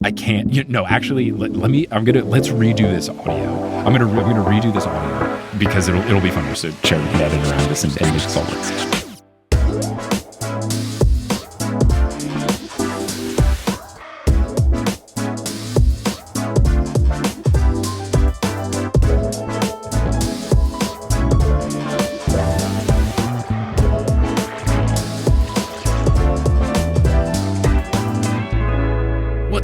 I can't. No, actually, let's redo this audio. I'm gonna redo this audio because it'll be funner. So Cherry can edit around this and make this all work.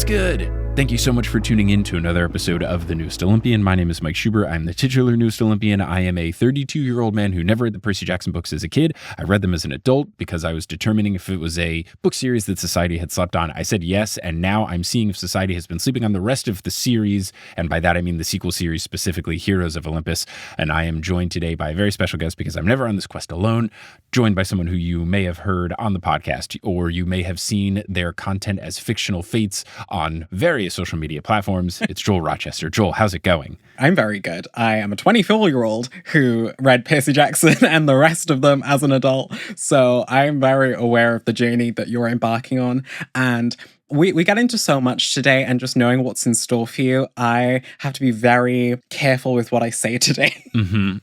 Good. Thank you so much for tuning in to another episode of The Newest Olympian. My name is Mike Schubert. I'm the titular Newest Olympian. I am a 32-year-old man who never read the Percy Jackson books as a kid. I read them as an adult because I was determining if it was a book series that society had slept on. I said yes, and now I'm seeing if society has been sleeping on the rest of the series, and by that I mean the sequel series, specifically Heroes of Olympus. And I am joined today by a very special guest because I'm never on this quest alone, joined by someone who you may have heard on the podcast, or you may have seen their content as fictional fates on various social media platforms. It's Joel Rochester. Joel, how's it going? I'm very good. I am a 24-year-old who read Percy Jackson and the rest of them as an adult. So I'm very aware of the journey that you're embarking on. And we get into so much today, and just knowing what's in store for you, I have to be very careful with what I say today.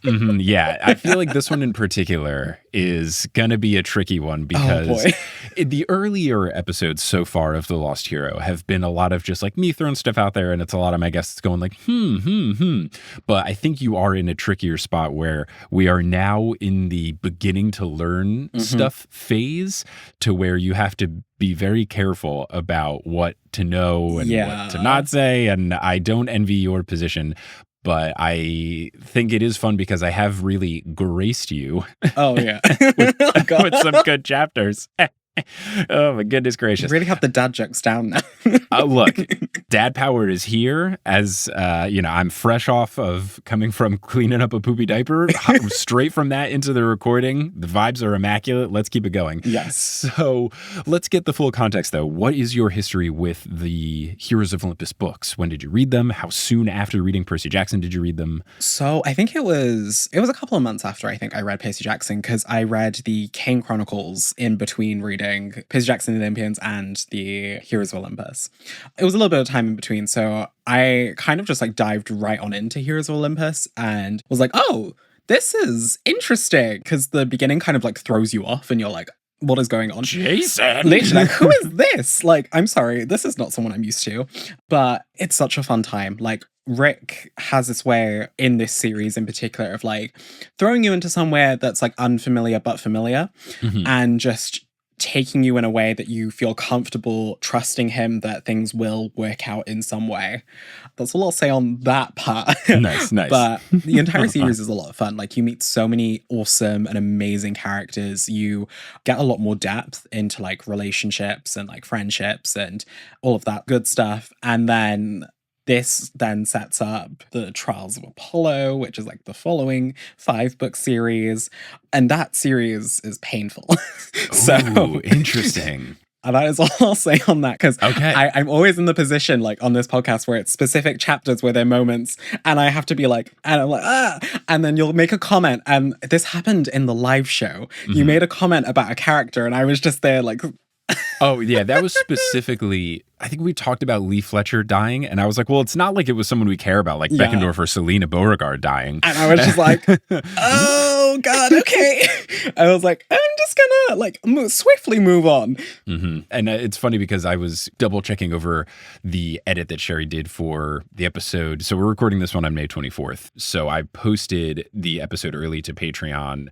Yeah, I feel like this one in particular is going to be a tricky one because the earlier episodes so far of The Lost Hero have been a lot of just like me throwing stuff out there, and it's a lot of my guests going like, But I think you are in a trickier spot where we are now in the beginning to learn stuff phase, to where you have to be very careful about what to know and what to not say. And I don't envy your position, but I think it is fun because I have really graced you. Oh, yeah. with some good chapters. Oh, my goodness gracious. You really have the dad jokes down now. Look, dad power is here as, I'm fresh off of coming from cleaning up a poopy diaper, straight from that into the recording. The vibes are immaculate. Let's keep it going. Yes. So let's get the full context, though. What is your history with the Heroes of Olympus books? When did you read them? How soon after reading Percy Jackson did you read them? So I think it was a couple of months after I think I read Percy Jackson, because I read the Kane Chronicles in between reading Percy Jackson, the Olympians, and the Heroes of Olympus. It was a little bit of time in between, so I kind of just like dived right on into Heroes of Olympus and was like, oh, this is interesting, because the beginning kind of like throws you off and you're like, what is going on? Jason! Literally, like, who is this? Like, I'm sorry, this is not someone I'm used to. But it's such a fun time. Like, Rick has this way in this series in particular of like throwing you into somewhere that's like unfamiliar but familiar, and just taking you in a way that you feel comfortable trusting him that things will work out in some way. That's all I'll say on that part. Nice. But the entire series is a lot of fun. Like, you meet so many awesome and amazing characters. You get a lot more depth into like relationships and like friendships and all of that good stuff. And then this then sets up the Trials of Apollo, which is like the following 5-book series. And that series is painful. So interesting. And that is all I'll say on that, because okay. I'm always in the position, like on this podcast, where it's specific chapters where there are moments, and I have to be like, and I'm like, and then you'll make a comment. And this happened in the live show. You made a comment about a character, and I was just there like... Oh, yeah, that was specifically, I think we talked about Lee Fletcher dying, and I was like, well, it's not like it was someone we care about, like Beckendorf or Selena Beauregard dying. And I was just like, oh, God, okay. I was like, I'm just gonna like swiftly move on. And it's funny because I was double checking over the edit that Sherry did for the episode. So we're recording this one on May 24th. So I posted the episode early to Patreon.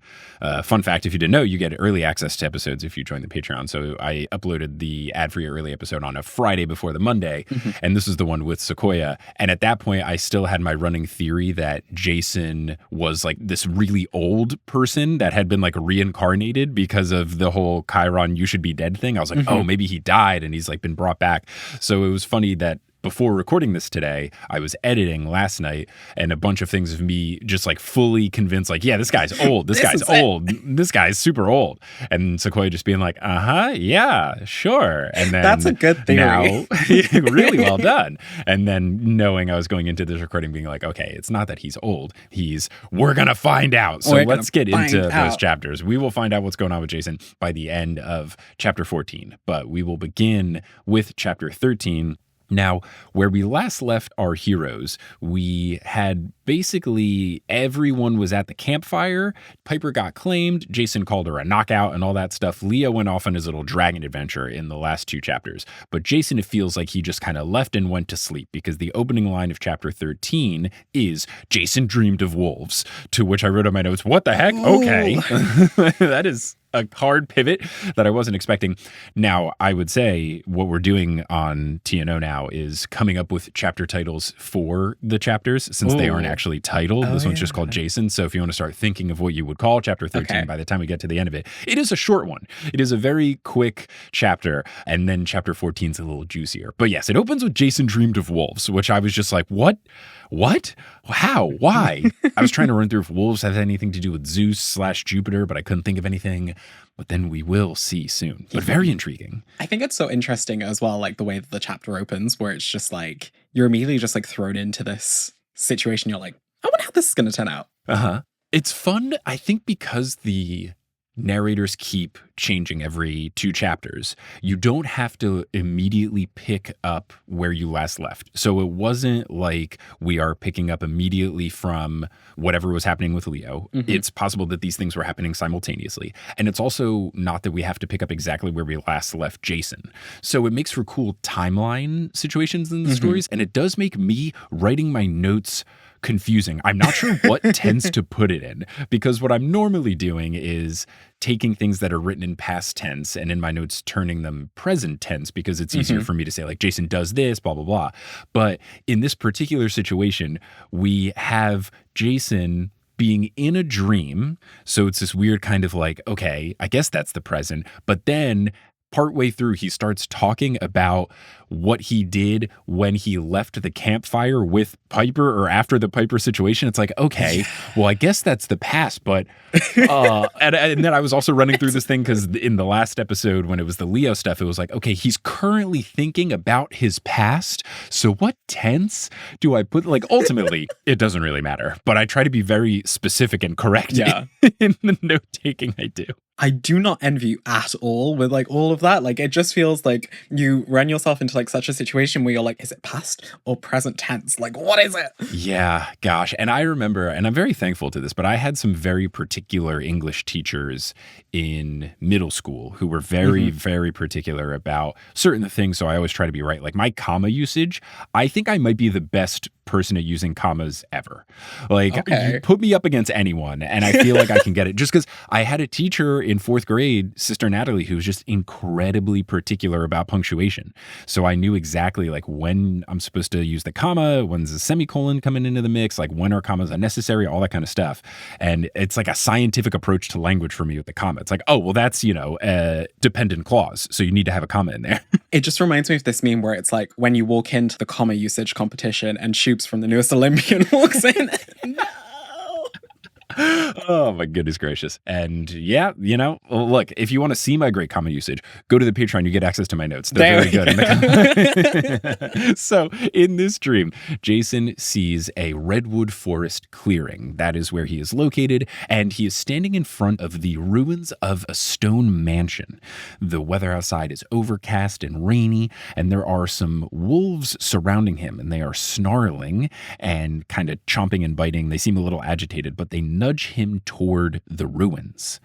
Fun fact, if you didn't know, you get early access to episodes if you join the Patreon. So I uploaded the ad-free early episode on a Friday before the Monday. And this is the one with Sequoia. And at that point, I still had my running theory that Jason was like this really old person that had been like reincarnated because of the whole Chiron, you should be dead thing. I was like, oh, maybe he died and he's like been brought back. So it was funny that before recording this today, I was editing last night, and a bunch of things of me just like fully convinced, like, yeah, this guy's old. This guy's old. This guy's super old. And Sequoia just being like, yeah, sure. And then that's a good theory. Now, really well done. And then knowing I was going into this recording being like, okay, it's not that he's old. We're going to find out. So let's get into those chapters. We will find out what's going on with Jason by the end of chapter 14. But we will begin with chapter 13. Now, where we last left our heroes, we had basically everyone was at the campfire. Piper got claimed. Jason called her a knockout and all that stuff. Leo went off on his little dragon adventure in the last 2 chapters. But Jason, it feels like he just kind of left and went to sleep, because the opening line of chapter 13 is Jason dreamed of wolves, to which I wrote on my notes, what the heck? Ooh. Okay. That is a hard pivot that I wasn't expecting. Now, I would say what we're doing on TNO now is coming up with chapter titles for the chapters, since they aren't actually titled. This one's just called Jason. So if you want to start thinking of what you would call chapter 13 by the time we get to the end of it, it is a short one. It is a very quick chapter. And then chapter 14 is a little juicier. But yes, it opens with Jason dreamed of wolves, which I was just like, what? How? Why? I was trying to run through if wolves have anything to do with Zeus/Jupiter, but I couldn't think of anything. But then we will see soon. But very intriguing. I think it's so interesting as well, like the way that the chapter opens, where it's just like, you're immediately just like thrown into this situation. You're like, I wonder how this is going to turn out. It's fun, I think, because the narrators keep changing every 2 chapters. You don't have to immediately pick up where you last left. So it wasn't like we are picking up immediately from whatever was happening with Leo. It's possible that these things were happening simultaneously. And it's also not that we have to pick up exactly where we last left Jason. So it makes for cool timeline situations in the stories. And it does make me writing my notes confusing. I'm not sure what tense to put it in, because what I'm normally doing is taking things that are written in past tense and in my notes turning them present tense, because it's easier for me to say like Jason does this, blah, blah, blah. But in this particular situation, we have Jason being in a dream. So it's this weird kind of like, okay, I guess that's the present. But then partway through, he starts talking about what he did when he left the campfire with Piper, or after the Piper situation. It's like, okay, well, I guess that's the past. But and then I was also running through this thing, because in the last episode, when it was the Leo stuff, it was like, okay, he's currently thinking about his past. So what tense do I put? Like, ultimately, it doesn't really matter. But I try to be very specific and correct in the note taking I do. I do not envy you at all with like all of that. Like, it just feels like you run yourself into like such a situation where you're like, is it past or present tense? Like, what is it? Yeah, gosh. And I remember, and I'm very thankful to this, but I had some very particular English teachers in middle school who were very, very particular about certain things. So I always try to be right. Like my comma usage, I think I might be the best person at using commas ever. Like, you put me up against anyone and I feel like I can get it, just because I had a teacher in 4th grade, Sister Natalie, who was just incredibly particular about punctuation. So I knew exactly like when I'm supposed to use the comma, when's the semicolon coming into the mix, like when are commas unnecessary, all that kind of stuff. And it's like a scientific approach to language for me with the comma. It's like, oh, well, that's, a dependent clause. So you need to have a comma in there. It just reminds me of this meme where it's like when you walk into the comma usage competition and Schubert from the newest Olympian walks in. No. Oh my goodness gracious. And yeah, look, if you want to see my great comma usage, go to the Patreon. You get access to my notes. They're very good. In the so in this dream, Jason sees a redwood forest clearing. That is where he is located. And he is standing in front of the ruins of a stone mansion. The weather outside is overcast and rainy, and there are some wolves surrounding him, and they are snarling and kind of chomping and biting. They seem a little agitated, but they nudge him toward the ruins.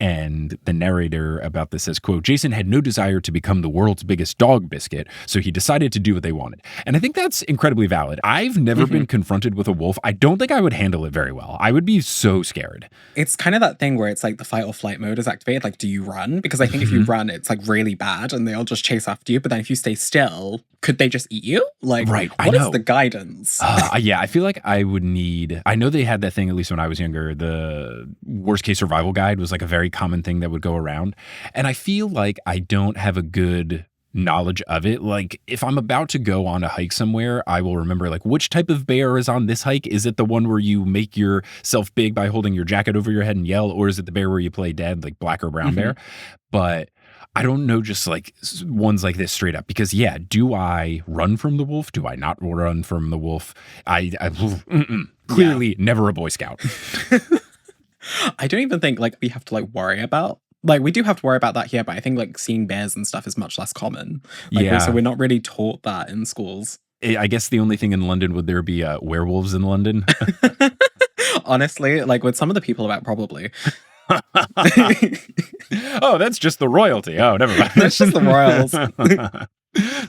And the narrator about this says, quote, Jason had no desire to become the world's biggest dog biscuit, so he decided to do what they wanted. And I think that's incredibly valid. I've never been confronted with a wolf. I don't think I would handle it very well. I would be so scared. It's kind of that thing where it's like the fight or flight mode is activated. Like, do you run? Because I think if you run, it's like really bad and they'll just chase after you. But then if you stay still, could they just eat you? Like, what is the guidance? Yeah, I feel like I would need, I know they had that thing, at least when I was younger, the worst case survival guide was like a very common thing that would go around. And I feel like I don't have a good knowledge of it. Like if I'm about to go on a hike somewhere, I will remember like which type of bear is on this hike. Is it the one where you make yourself big by holding your jacket over your head and yell? Or is it the bear where you play dead, like black or brown bear? But I don't know, just like ones like this straight up, because yeah, do I run from the wolf? Do I not run from the wolf? Clearly never a Boy Scout. I don't even think like we have to like worry about Like, we do have to worry about that here, but I think, like, seeing bears and stuff is much less common. Like, Yeah. so we're not really taught that in schools. I guess the only thing in London, would there be werewolves in London? Honestly, like, with some of the people about, probably. Oh, that's just the royalty. Oh, never mind. That's just the royals.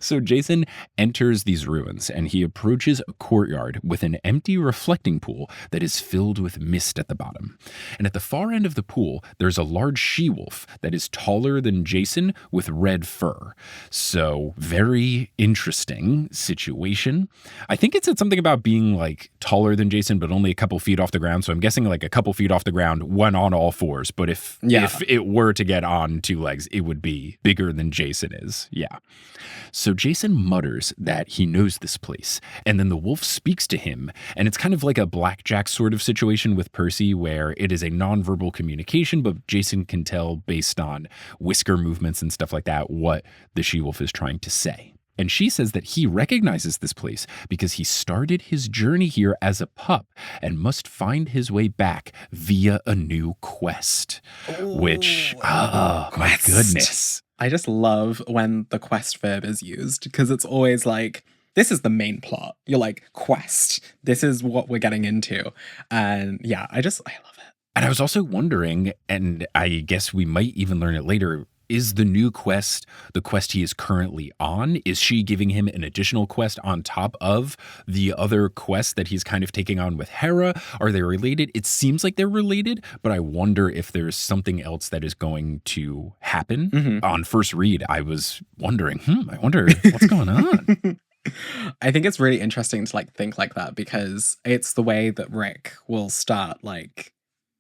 So Jason enters these ruins and he approaches a courtyard with an empty reflecting pool that is filled with mist at the bottom. And at the far end of the pool, there's a large she-wolf that is taller than Jason with red fur. So very interesting situation. I think it said something about being like taller than Jason, but only a couple feet off the ground. So I'm guessing like a couple feet off the ground, one on all fours. But if it were to get on two legs, it would be bigger than Jason is. Yeah. So Jason mutters that he knows this place, and then the wolf speaks to him, and it's kind of like a blackjack sort of situation with Percy, where it is a nonverbal communication, but Jason can tell based on whisker movements and stuff like that what the she-wolf is trying to say. And she says that he recognizes this place because he started his journey here as a pup and must find his way back via a new quest. Which, oh my goodness. I just love when the quest verb is used because it's always like, this is the main plot. You're like, quest. This is what we're getting into. And yeah, I love it. And I was also wondering, and I guess we might even learn it later, is the new quest the quest he is currently on? Is she giving him an additional quest on top of the other quest that he's kind of taking on with Hera? Are they related? It seems like they're related, but I wonder if there's something else that is going to happen. Mm-hmm. On first read, I was wondering, I wonder what's going on. I think it's really interesting to like think like that because it's the way that Rick will start like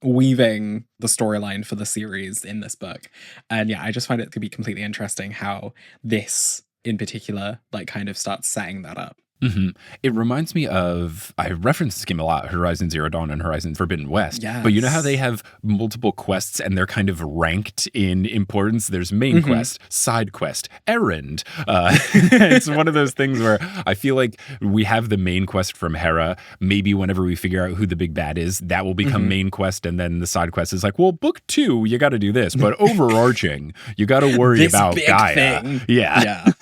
weaving the storyline for the series in this book. And yeah, I just find it to be completely interesting how this in particular like kind of starts setting that up. Mm-hmm. It reminds me of, I reference this game a lot, Horizon Zero Dawn and Horizon Forbidden West. Yes. But you know how they have multiple quests and they're kind of ranked in importance? There's main quest, side quest, errand. It's one of those things where I feel like we have the main quest from Hera. Maybe whenever we figure out who the big bad is, that will become main quest. And then the side quest is like, well, book 2, you got to do this. But overarching, you got to worry about Gaia. Thing. Yeah.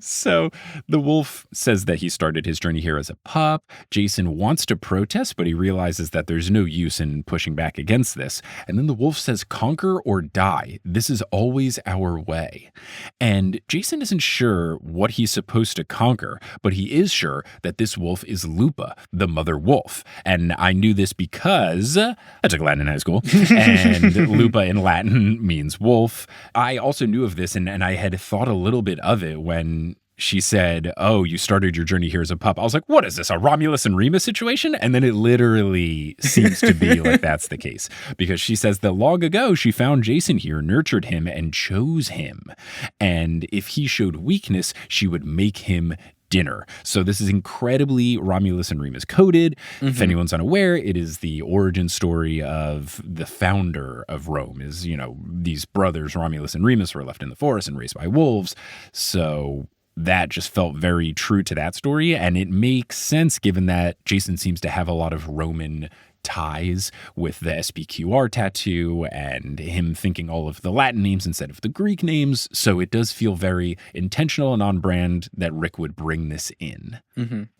So the wolf says that he started his journey here as a pup. Jason wants to protest, but he realizes that there's no use in pushing back against this. And then the wolf says, conquer or die. This is always our way. And Jason isn't sure what he's supposed to conquer, but he is sure that this wolf is Lupa, the mother wolf. And I knew this because I took Latin in high school, and Lupa in Latin means wolf. I also knew of this, and I had thought a little bit of it when she said, oh, you started your journey here as a pup. I was like, what is this, a Romulus and Remus situation? And then it literally seems to be like that's the case. Because she says that long ago, she found Jason here, nurtured him, and chose him. And if he showed weakness, she would make him dinner. So this is incredibly Romulus and Remus coded. If anyone's unaware, it is the origin story of the founder of Rome. Is, you know, these brothers, Romulus and Remus, were left in the forest and raised by wolves. So that just felt very true to that story. And it makes sense given that Jason seems to have a lot of Roman ties with the SPQR tattoo and him thinking all of the Latin names instead of the Greek names. So it does feel very intentional and on brand that Rick would bring this in.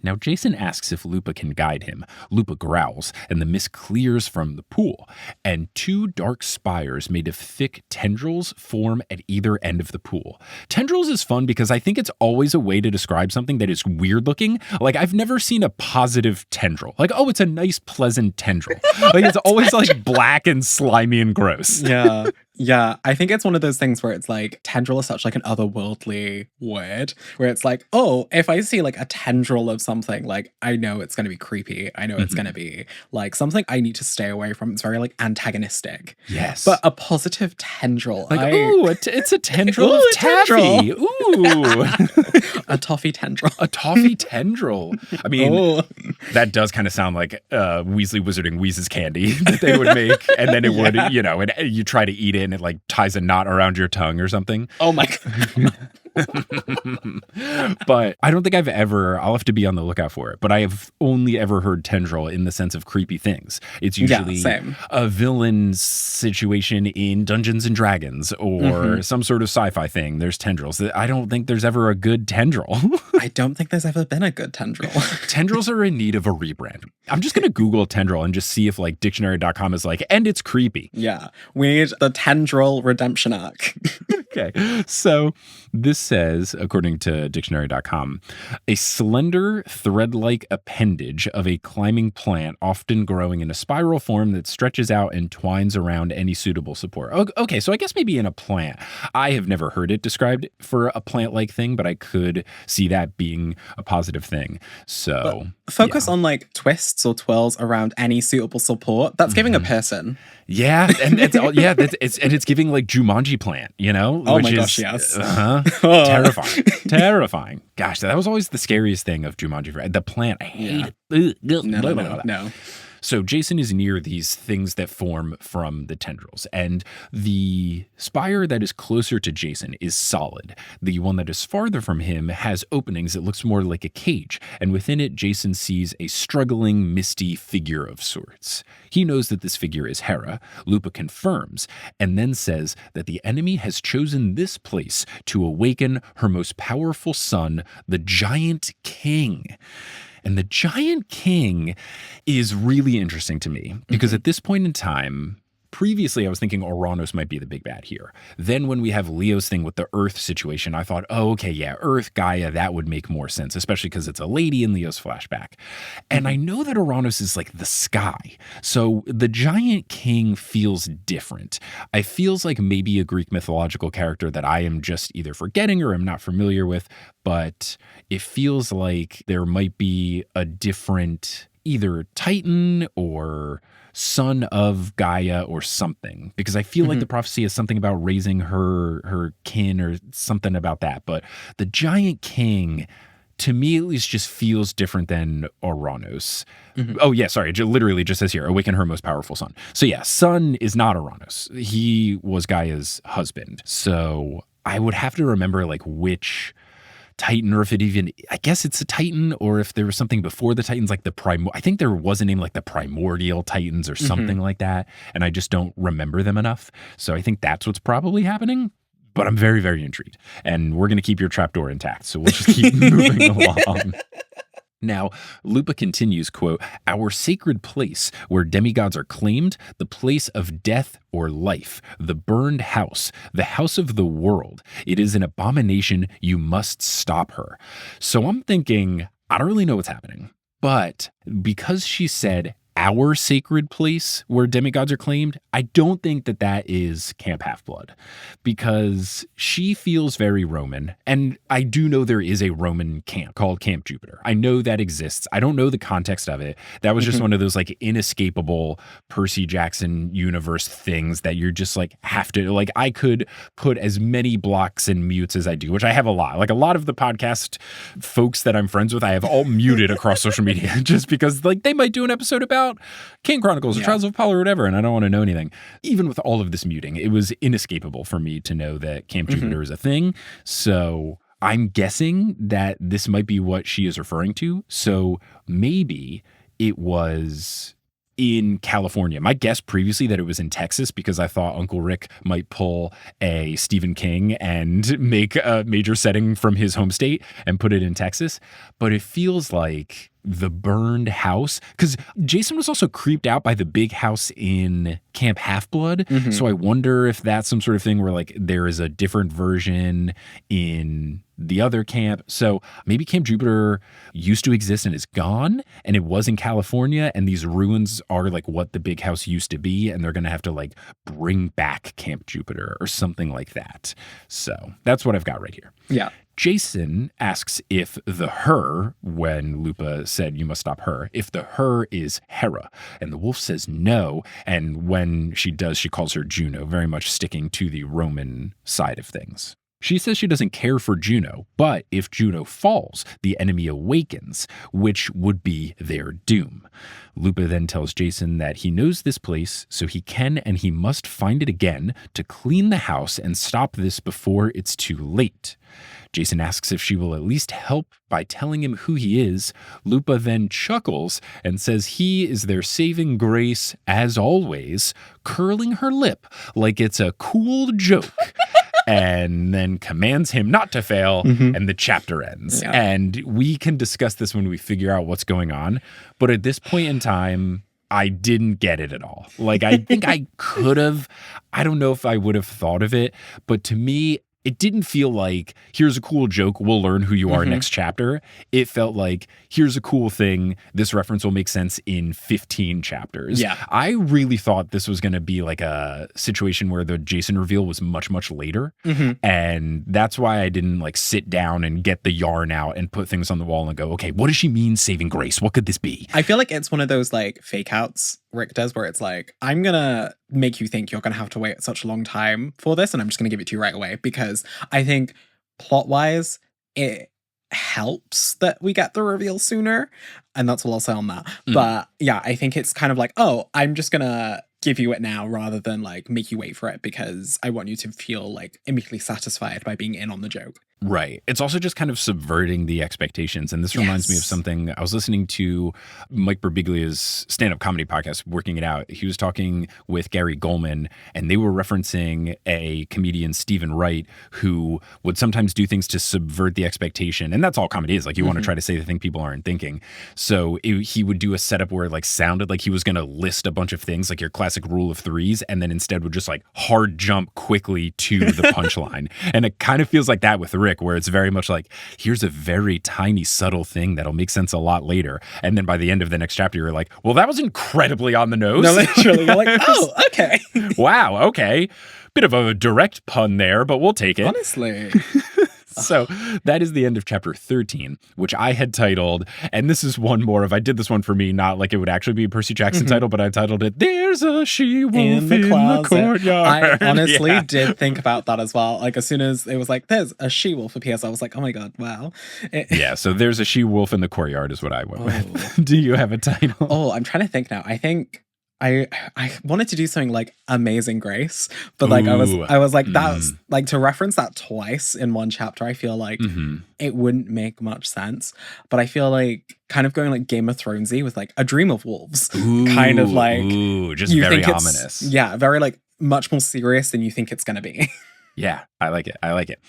Now, Jason asks if Lupa can guide him. Lupa growls, and the mist clears from the pool, and 2 dark spires made of thick tendrils form at either end of the pool. Tendrils is fun because I think it's always a way to describe something that is weird looking. Like, I've never seen a positive tendril. Like, oh, it's a nice, pleasant tendril. Like, it's always like black and slimy and gross. Yeah, I think it's one of those things where it's like tendril is such like an otherworldly word where it's like, oh, if I see like a tendril of something, like I know it's going to be creepy. I know it's going to be like something I need to stay away from. It's very like antagonistic. Yes. But a positive tendril. Like, it's a tendril of taffy. Ooh. A toffee tendril. A toffee tendril. I mean, that does kind of sound like Weasley Wizarding Wheezes candy that they would make. And then it would, you know, and you try to eat it and it like ties a knot around your tongue or something. Oh my God. But I don't think I'll have to be on the lookout for it, but I have only ever heard tendril in the sense of creepy things. It's usually same. a villain situation in Dungeons and Dragons or some sort of sci-fi thing. There's tendrils. I don't think there's ever a good tendril. I don't think there's ever been a good tendril. Tendrils are in need of a rebrand. I'm just going to Google tendril and just see if like dictionary.com is like, and it's creepy. Yeah. We need the tendril redemption arc. Okay. So this says, according to dictionary.com, a slender thread-like appendage of a climbing plant, often growing in a spiral form that stretches out and twines around any suitable support. Okay. So I guess maybe in a plant. I have never heard it described for a plant-like thing, but I could see that being a positive thing. So focus on like twists or twirls around any suitable support. That's giving a person. Yeah, and it's giving like Jumanji plant, you know? Oh my gosh, yes. Terrifying. Terrifying. Gosh, that was always the scariest thing of Jumanji. The plant, I hate it. No. So Jason is near these things that form from the tendrils, and the spire that is closer to Jason is solid. The one that is farther from him has openings that looks more like a cage, and within it, Jason sees a struggling, misty figure of sorts. He knows that this figure is Hera. Lupa confirms, and then says that the enemy has chosen this place to awaken her most powerful son, the Giant King. And the Giant King is really interesting to me because at this point in time, previously I was thinking Uranus might be the big bad here. Then when we have Leo's thing with the Earth situation, I thought, oh, okay, yeah, Earth, Gaia, that would make more sense, especially because it's a lady in Leo's flashback. And I know that Uranus is like the sky. So the Giant King feels different. It feels like maybe a Greek mythological character that I am just either forgetting or am not familiar with, but it feels like there might be a different either Titan or son of Gaia or something, because I feel like the prophecy is something about raising her kin or something about that. But the Giant King, to me at least, just feels different than Uranus. Oh yeah, sorry, it literally just says here, awaken her most powerful son. So yeah, son is not Uranus. He was Gaia's husband. So I would have to remember like which Titan, or if it even, I guess it's a Titan, or if there was something before the Titans, like I think there was a name like the Primordial Titans or something like that, and I just don't remember them enough. So I think that's what's probably happening, but I'm very, very intrigued. And we're going to keep your trapdoor intact, so we'll just keep moving along. Now, Lupa continues, quote, our sacred place where demigods are claimed, the place of death or life, the burned house, the house of the world. It is an abomination. You must stop her. So I'm thinking, I don't really know what's happening, but because she said our sacred place where demigods are claimed, I don't think that that is Camp Half-Blood, because she feels very Roman. And I do know there is a Roman camp called Camp Jupiter. I know that exists. I don't know the context of it. That was just one of those like inescapable Percy Jackson universe things that you're just like have to, like, I could put as many blocks and mutes as I do, which I have a lot. Like a lot of the podcast folks that I'm friends with, I have all muted across social media just because like they might do an episode about King Chronicles or Trials of Apollo or whatever, and I don't want to know anything. Even with all of this muting, it was inescapable for me to know that Camp Jupiter is a thing. So I'm guessing that this might be what she is referring to. So maybe it was in California. My guess previously that it was in Texas, because I thought Uncle Rick might pull a Stephen King and make a major setting from his home state and put it in Texas. But it feels like the burned house, because Jason was also creeped out by the big house in Camp Half-Blood. So I wonder if that's some sort of thing where like there is a different version in the other camp. So maybe Camp Jupiter used to exist and is gone, and it was in California, and these ruins are like what the big house used to be, and they're going to have to like bring back Camp Jupiter or something like that. So that's what I've got right here. Yeah. Jason asks if the her, when Lupa said you must stop her, if the her is Hera. And the wolf says no. And when she does, she calls her Juno, very much sticking to the Roman side of things. She says she doesn't care for Juno, but if Juno falls, the enemy awakens, which would be their doom. Lupa then tells Jason that he knows this place, so he can and he must find it again to clean the house and stop this before it's too late. Jason asks if she will at least help by telling him who he is. Lupa then chuckles and says he is their saving grace, as always, curling her lip like it's a cool joke. And then commands him not to fail, and the chapter ends. Yeah. And we can discuss this when we figure out what's going on. But at this point in time, I didn't get it at all. Like, I think I could have. I don't know if I would have thought of it. But to me, it didn't feel like, here's a cool joke, we'll learn who you are next chapter. It felt like, here's a cool thing, this reference will make sense in 15 chapters. Yeah. I really thought this was going to be like a situation where the Jason reveal was much, much later. And that's why I didn't like sit down and get the yarn out and put things on the wall and go, okay, what does she mean saving grace? What could this be? I feel like it's one of those like fake outs Rick does where it's like, I'm gonna make you think you're gonna have to wait such a long time for this, and I'm just gonna give it to you right away, because I think plot-wise it helps that we get the reveal sooner, and that's all I'll say on that. But yeah, I think it's kind of like, oh, I'm just gonna give you it now rather than like make you wait for it, because I want you to feel like immediately satisfied by being in on the joke. Right. It's also just kind of subverting the expectations. And this reminds me of something I was listening to Mike Birbiglia's stand-up comedy podcast, Working It Out. He was talking with Gary Goldman, and they were referencing a comedian, Stephen Wright, who would sometimes do things to subvert the expectation. And that's all comedy is. Like, you want to try to say the thing people aren't thinking. So he would do a setup where it like sounded like he was going to list a bunch of things, like your classic rule of threes, and then instead would just like hard jump quickly to the punchline. And it kind of feels like that with Rick, where it's very much like, here's a very tiny, subtle thing that'll make sense a lot later. And then by the end of the next chapter, you're like, well, that was incredibly on the nose. No, literally. You're like, oh, okay. Wow, okay. Bit of a direct pun there, but we'll take it. Honestly. So that is the end of chapter 13, which I had titled, and this is one more of, I did this one for me, not like it would actually be a Percy Jackson title, but I titled it, There's a She-Wolf in the Courtyard. I honestly did think about that as well. Like, as soon as it was like, there's a She-Wolf appears, I was like, oh my God, wow. Yeah, so There's a She-Wolf in the Courtyard is what I went with. Do you have a title? Oh, I'm trying to think now. I think I wanted to do something like Amazing Grace, but like I was like, that's like, to reference that twice in one chapter, I feel like it wouldn't make much sense. But I feel like kind of going like Game of Thronesy with like A Dream of Wolves, kind of like, just very ominous. Yeah, very like much more serious than you think it's gonna be. Yeah, I like it. I like it.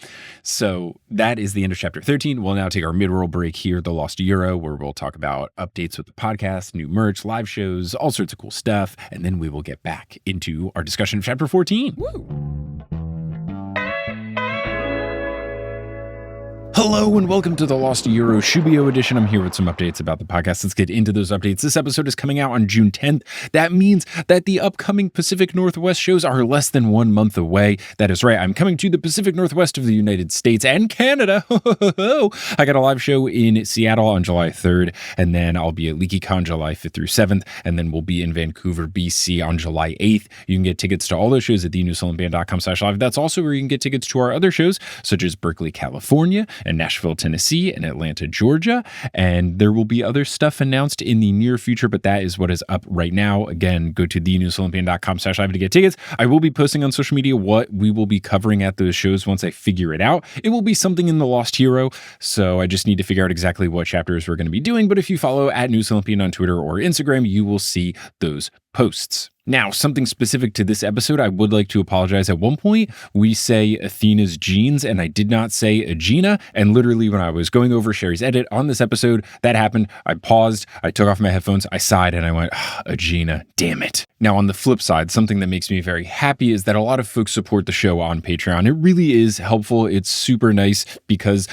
So that is the end of chapter 13. We'll now take our mid-roll break here at the Lost Euro, where we'll talk about updates with the podcast, new merch, live shows, all sorts of cool stuff. And then we will get back into our discussion of chapter 14. Woo! Hello and welcome to the Lost Euro Shubio edition. I'm here with some updates about the podcast. Let's get into those updates. This episode is coming out on June 10th. That means that the upcoming Pacific Northwest shows are less than 1 month away. That is right. I'm coming to the Pacific Northwest of the United States and Canada. I got a live show in Seattle on July 3rd, and then I'll be at LeakyCon July 5th through 7th, and then we'll be in Vancouver, BC on July 8th. You can get tickets to all those shows at thenewsolympian.com/live. That's also where you can get tickets to our other shows, such as Berkeley, California, and Nashville, Tennessee, and Atlanta, Georgia. And there will be other stuff announced in the near future, but that is what is up right now. Again, go to thenewsolympian.com/live to get tickets. I will be posting on social media what we will be covering at those shows once I figure it out. It will be something in the Lost Hero, so I just need to figure out exactly what chapters we're going to be doing. But if you follow at News Olympian on Twitter or Instagram, you will see those posts. Now, something specific to this episode, I would like to apologize. At one point, we say Athena's jeans, and I did not say Aegina. And literally, when I was going over Sherry's edit on this episode, that happened. I paused, I took off my headphones, I sighed, and I went, Aegina, damn it. Now, on the flip side, something that makes me very happy is that a lot of folks support the show on Patreon. It really is helpful. It's super nice because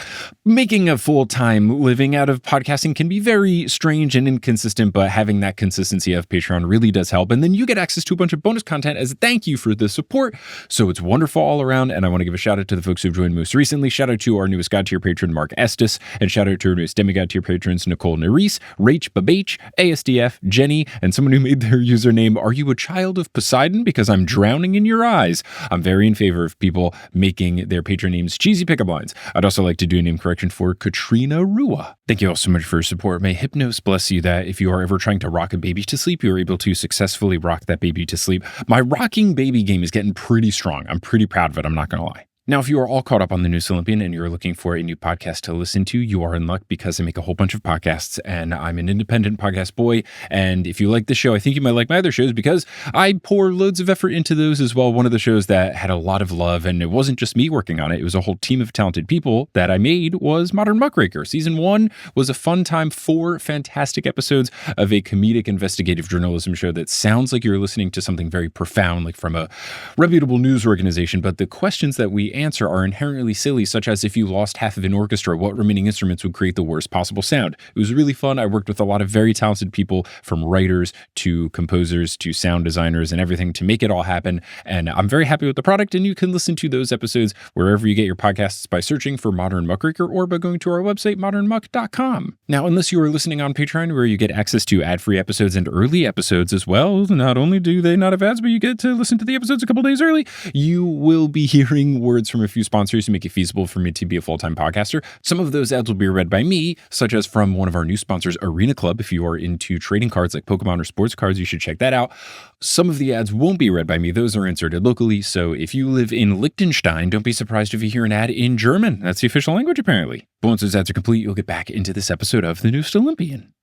making a full-time living out of podcasting can be very strange and inconsistent, but having that consistency of Patreon really does help. And then you get access to a bunch of bonus content as a thank you for the support. So it's wonderful all around. And I want to give a shout out to the folks who've joined most recently. Shout out to our newest God tier patron, Mark Estes, and shout out to our newest demigod tier patrons, Nicole Nerese, Rach Babach, ASDF, Jenny, and someone who made their username, Are you a child of Poseidon? Because I'm drowning in your eyes. I'm very in favor of people making their patron names cheesy pickup lines. I'd also like to do a name correction for Katrina Rua. Thank you all so much for your support. May Hypnos bless you that if you are ever trying to rock a baby to sleep, you are able to successfully rock that baby to sleep. My rocking baby game is getting pretty strong. I'm pretty proud of it. I'm not going to lie. Now, if you are all caught up on the News Olympian and you're looking for a new podcast to listen to, you are in luck because I make a whole bunch of podcasts and I'm an independent podcast boy. And if you like the show, I think you might like my other shows because I pour loads of effort into those as well. One of the shows that had a lot of love, and it wasn't just me working on it, it was a whole team of talented people that I made, was Modern Muckraker. Season 1 was a fun time, 4 fantastic episodes of a comedic investigative journalism show that sounds like you're listening to something very profound, like from a reputable news organization. But the questions that we answer are inherently silly, such as if you lost half of an orchestra, what remaining instruments would create the worst possible sound? It was really fun. I worked with a lot of very talented people, from writers to composers to sound designers and everything, to make it all happen. And I'm very happy with the product, and you can listen to those episodes wherever you get your podcasts by searching for Modern Muckraker or by going to our website, modernmuck.com. Now, unless you are listening on Patreon, where you get access to ad-free episodes and early episodes as well, not only do they not have ads, but you get to listen to the episodes a couple days early, you will be hearing words from a few sponsors who make it feasible for me to be a full-time podcaster. Some of those ads will be read by me, such as from one of our new sponsors, Arena Club. If you are into trading cards like Pokemon or sports cards, you should check that out. Some of the ads won't be read by me. Those are inserted locally. So if you live in Liechtenstein, don't be surprised if you hear an ad in German. That's the official language, apparently. But once those ads are complete, you'll get back into this episode of The Newest Olympian.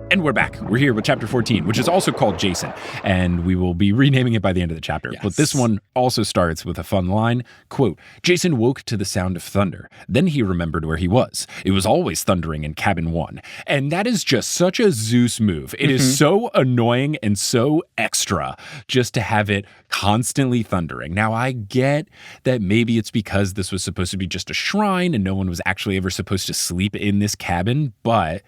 And we're back. We're here with chapter 14, which is also called Jason, and we will be renaming it by the end of the chapter. Yes. But this one also starts with a fun line. Quote, Jason woke to the sound of thunder. Then he remembered where he was. It was always thundering in cabin 1. And that is just such a Zeus move. It is so annoying and so extra just to have it constantly thundering. Now, I get that maybe it's because this was supposed to be just a shrine and no one was actually ever supposed to sleep in this cabin, but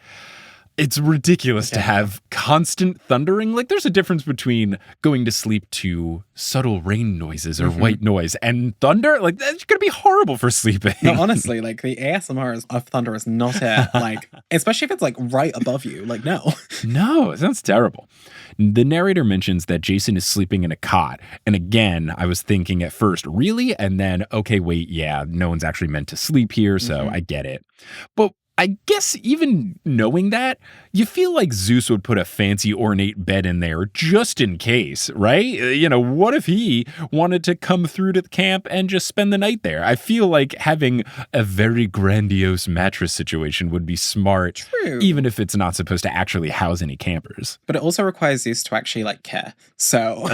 it's ridiculous to have constant thundering. Like, there's a difference between going to sleep to subtle rain noises or white noise and thunder. Like, that's going to be horrible for sleeping. No, honestly, like, the ASMR of thunder is not it. Like, especially if it's, like, right above you. Like, no. No, it sounds terrible. The narrator mentions that Jason is sleeping in a cot. And again, I was thinking at first, really? And then, okay, wait, yeah, no one's actually meant to sleep here, so I get it. But I guess even knowing that, you feel like Zeus would put a fancy ornate bed in there just in case, right? You know, what if he wanted to come through to the camp and just spend the night there? I feel like having a very grandiose mattress situation would be smart. True. Even if it's not supposed to actually house any campers. But it also requires Zeus to actually, like, care. So.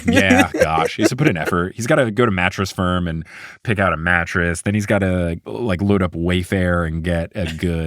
Yeah, gosh. He has to put in effort. He's got to go to Mattress Firm and pick out a mattress. Then he's got to, like, load up Wayfair and get a good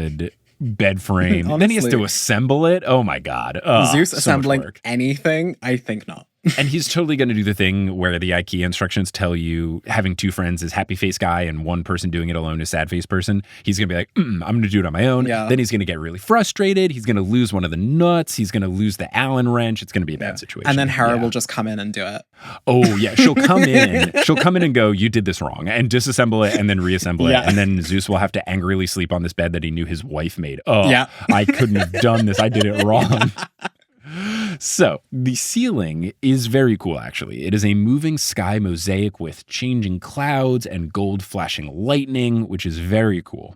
bed frame. Honestly, then he has to assemble it. Oh my God. Zeus assembling anything? I think not. And he's totally going to do the thing where the IKEA instructions tell you having 2 friends is happy face guy and 1 person doing it alone is sad face person. He's going to be like, I'm going to do it on my own. Yeah. Then he's going to get really frustrated. He's going to lose one of the nuts. He's going to lose the Allen wrench. It's going to be a bad situation. And then Hera will just come in and do it. Oh yeah. She'll come in. She'll come in and go, you did this wrong, and disassemble it and then reassemble it. And then Zeus will have to angrily sleep on this bed that he knew his wife made. Oh, I couldn't have done this. I did it wrong. So the ceiling is very cool, actually. It is a moving sky mosaic with changing clouds and gold flashing lightning, which is very cool.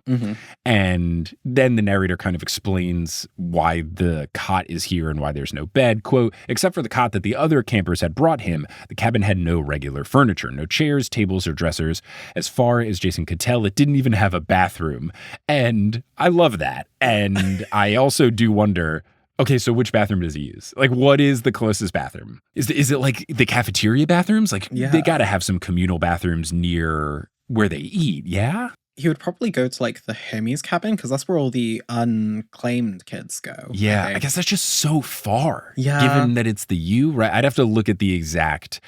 And then the narrator kind of explains why the cot is here and why there's no bed. Quote, except for the cot that the other campers had brought him, the cabin had no regular furniture, no chairs, tables, or dressers. As far as Jason could tell, it didn't even have a bathroom. And I love that. And I also do wonder, okay, so which bathroom does he use? Like, what is the closest bathroom? Is it like the cafeteria bathrooms? Like, they got to have some communal bathrooms near where they eat, yeah? He would probably go to, like, the Hermes cabin, because that's where all the unclaimed kids go. Yeah, I guess that's just so far. Yeah. Given that it's the U, right? I'd have to look at the exact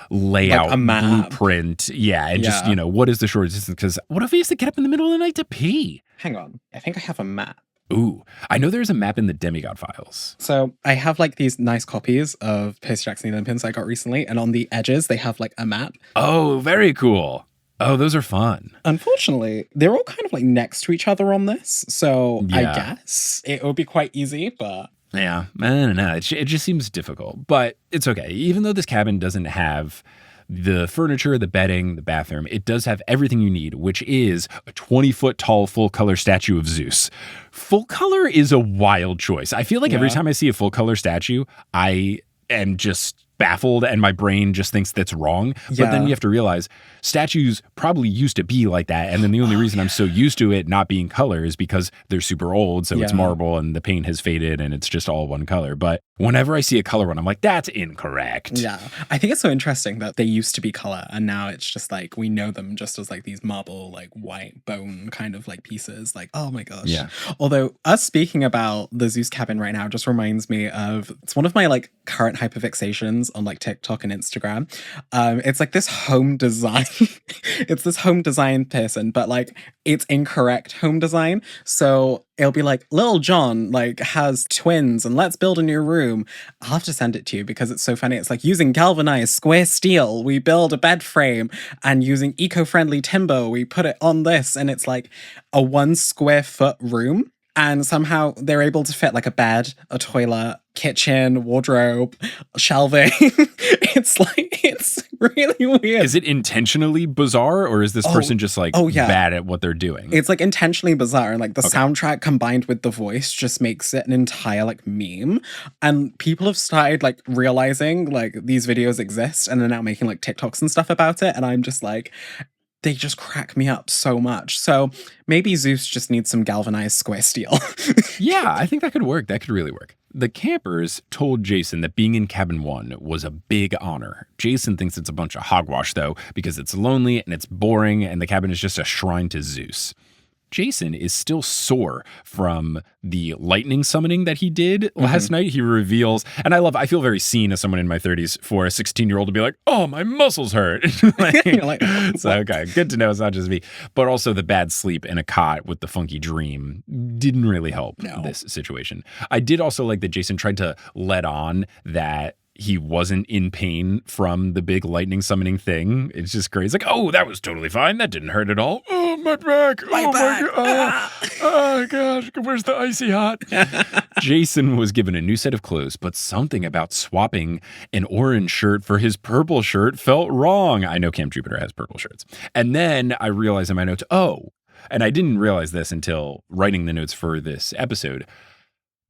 layout, like a map. blueprint. Yeah, and just, you know, what is the shortest distance? Because what if he has to get up in the middle of the night to pee? Hang on. I think I have a map. Ooh, I know there's a map in the Demigod files. So I have, like, these nice copies of Percy Jackson the Olympians I got recently, and on the edges they have, like, a map. Oh, very cool. Oh, those are fun. Unfortunately, they're all kind of like next to each other on this. So I Yeah. guess it would be quite easy, but Yeah, I don't know. It just seems difficult, but it's okay. Even though this cabin doesn't have the furniture, the bedding, the bathroom, it does have everything you need, which is a 20-foot tall full color statue of Zeus. Full color is a wild choice. I feel like every Yeah. time I see a full color statue, I am just baffled and my brain just thinks that's wrong. But then Yeah. you have to realize statues probably used to be like that. And then the only reason I'm so used to it not being color is because they're super old. So it's Yeah. marble and the paint has faded and it's just all one color. But whenever I see a color one, I'm like, that's incorrect. Yeah. I think it's so interesting that they used to be color and now it's just like we know them just as like these marble, like white bone kind of like pieces. Like, oh my gosh. Yeah. Although us speaking about the Zeus cabin right now just reminds me of it's one of my like current hyperfixations on like TikTok and Instagram. It's like this home design. It's this home design person, but like it's incorrect home design. So it'll be like Little John like has twins and let's build a new room. I'll have to send it to you because it's so funny. It's like using galvanized square steel, we build a bed frame, and using eco-friendly timber, we put it on this, and it's like a 1 square foot room. And somehow they're able to fit like a bed, a toilet, kitchen, wardrobe, shelving. It's really weird. Is it intentionally bizarre or is this person just like yeah. bad at what they're doing? It's like intentionally bizarre. And like the soundtrack combined with the voice just makes it an entire like meme. And people have started like realizing like these videos exist and they're now making like TikToks and stuff about it. And I'm just like, they just crack me up so much. So maybe Zeus just needs some galvanized square steel. Yeah, I think that could work. That could really work. The campers told Jason that being in cabin 1 was a big honor. Jason thinks it's a bunch of hogwash, though, because it's lonely and it's boring and the cabin is just a shrine to Zeus. Jason is still sore from the lightning summoning that he did last night. He reveals, and I feel very seen as someone in my 30s for a 16-year-old to be like, oh, my muscles hurt. You're like, so, okay, good to know it's not just me. But also the bad sleep in a cot with the funky dream didn't really help this situation. I did also like that Jason tried to let on that he wasn't in pain from the big lightning summoning thing. It's just great. It's like, oh, that was totally fine. That didn't hurt at all. Oh, my back. My back. Oh, gosh. Where's the icy hot? Jason was given a new set of clothes, but something about swapping an orange shirt for his purple shirt felt wrong. I know Camp Jupiter has purple shirts. And then I realized in my notes, and I didn't realize this until writing the notes for this episode,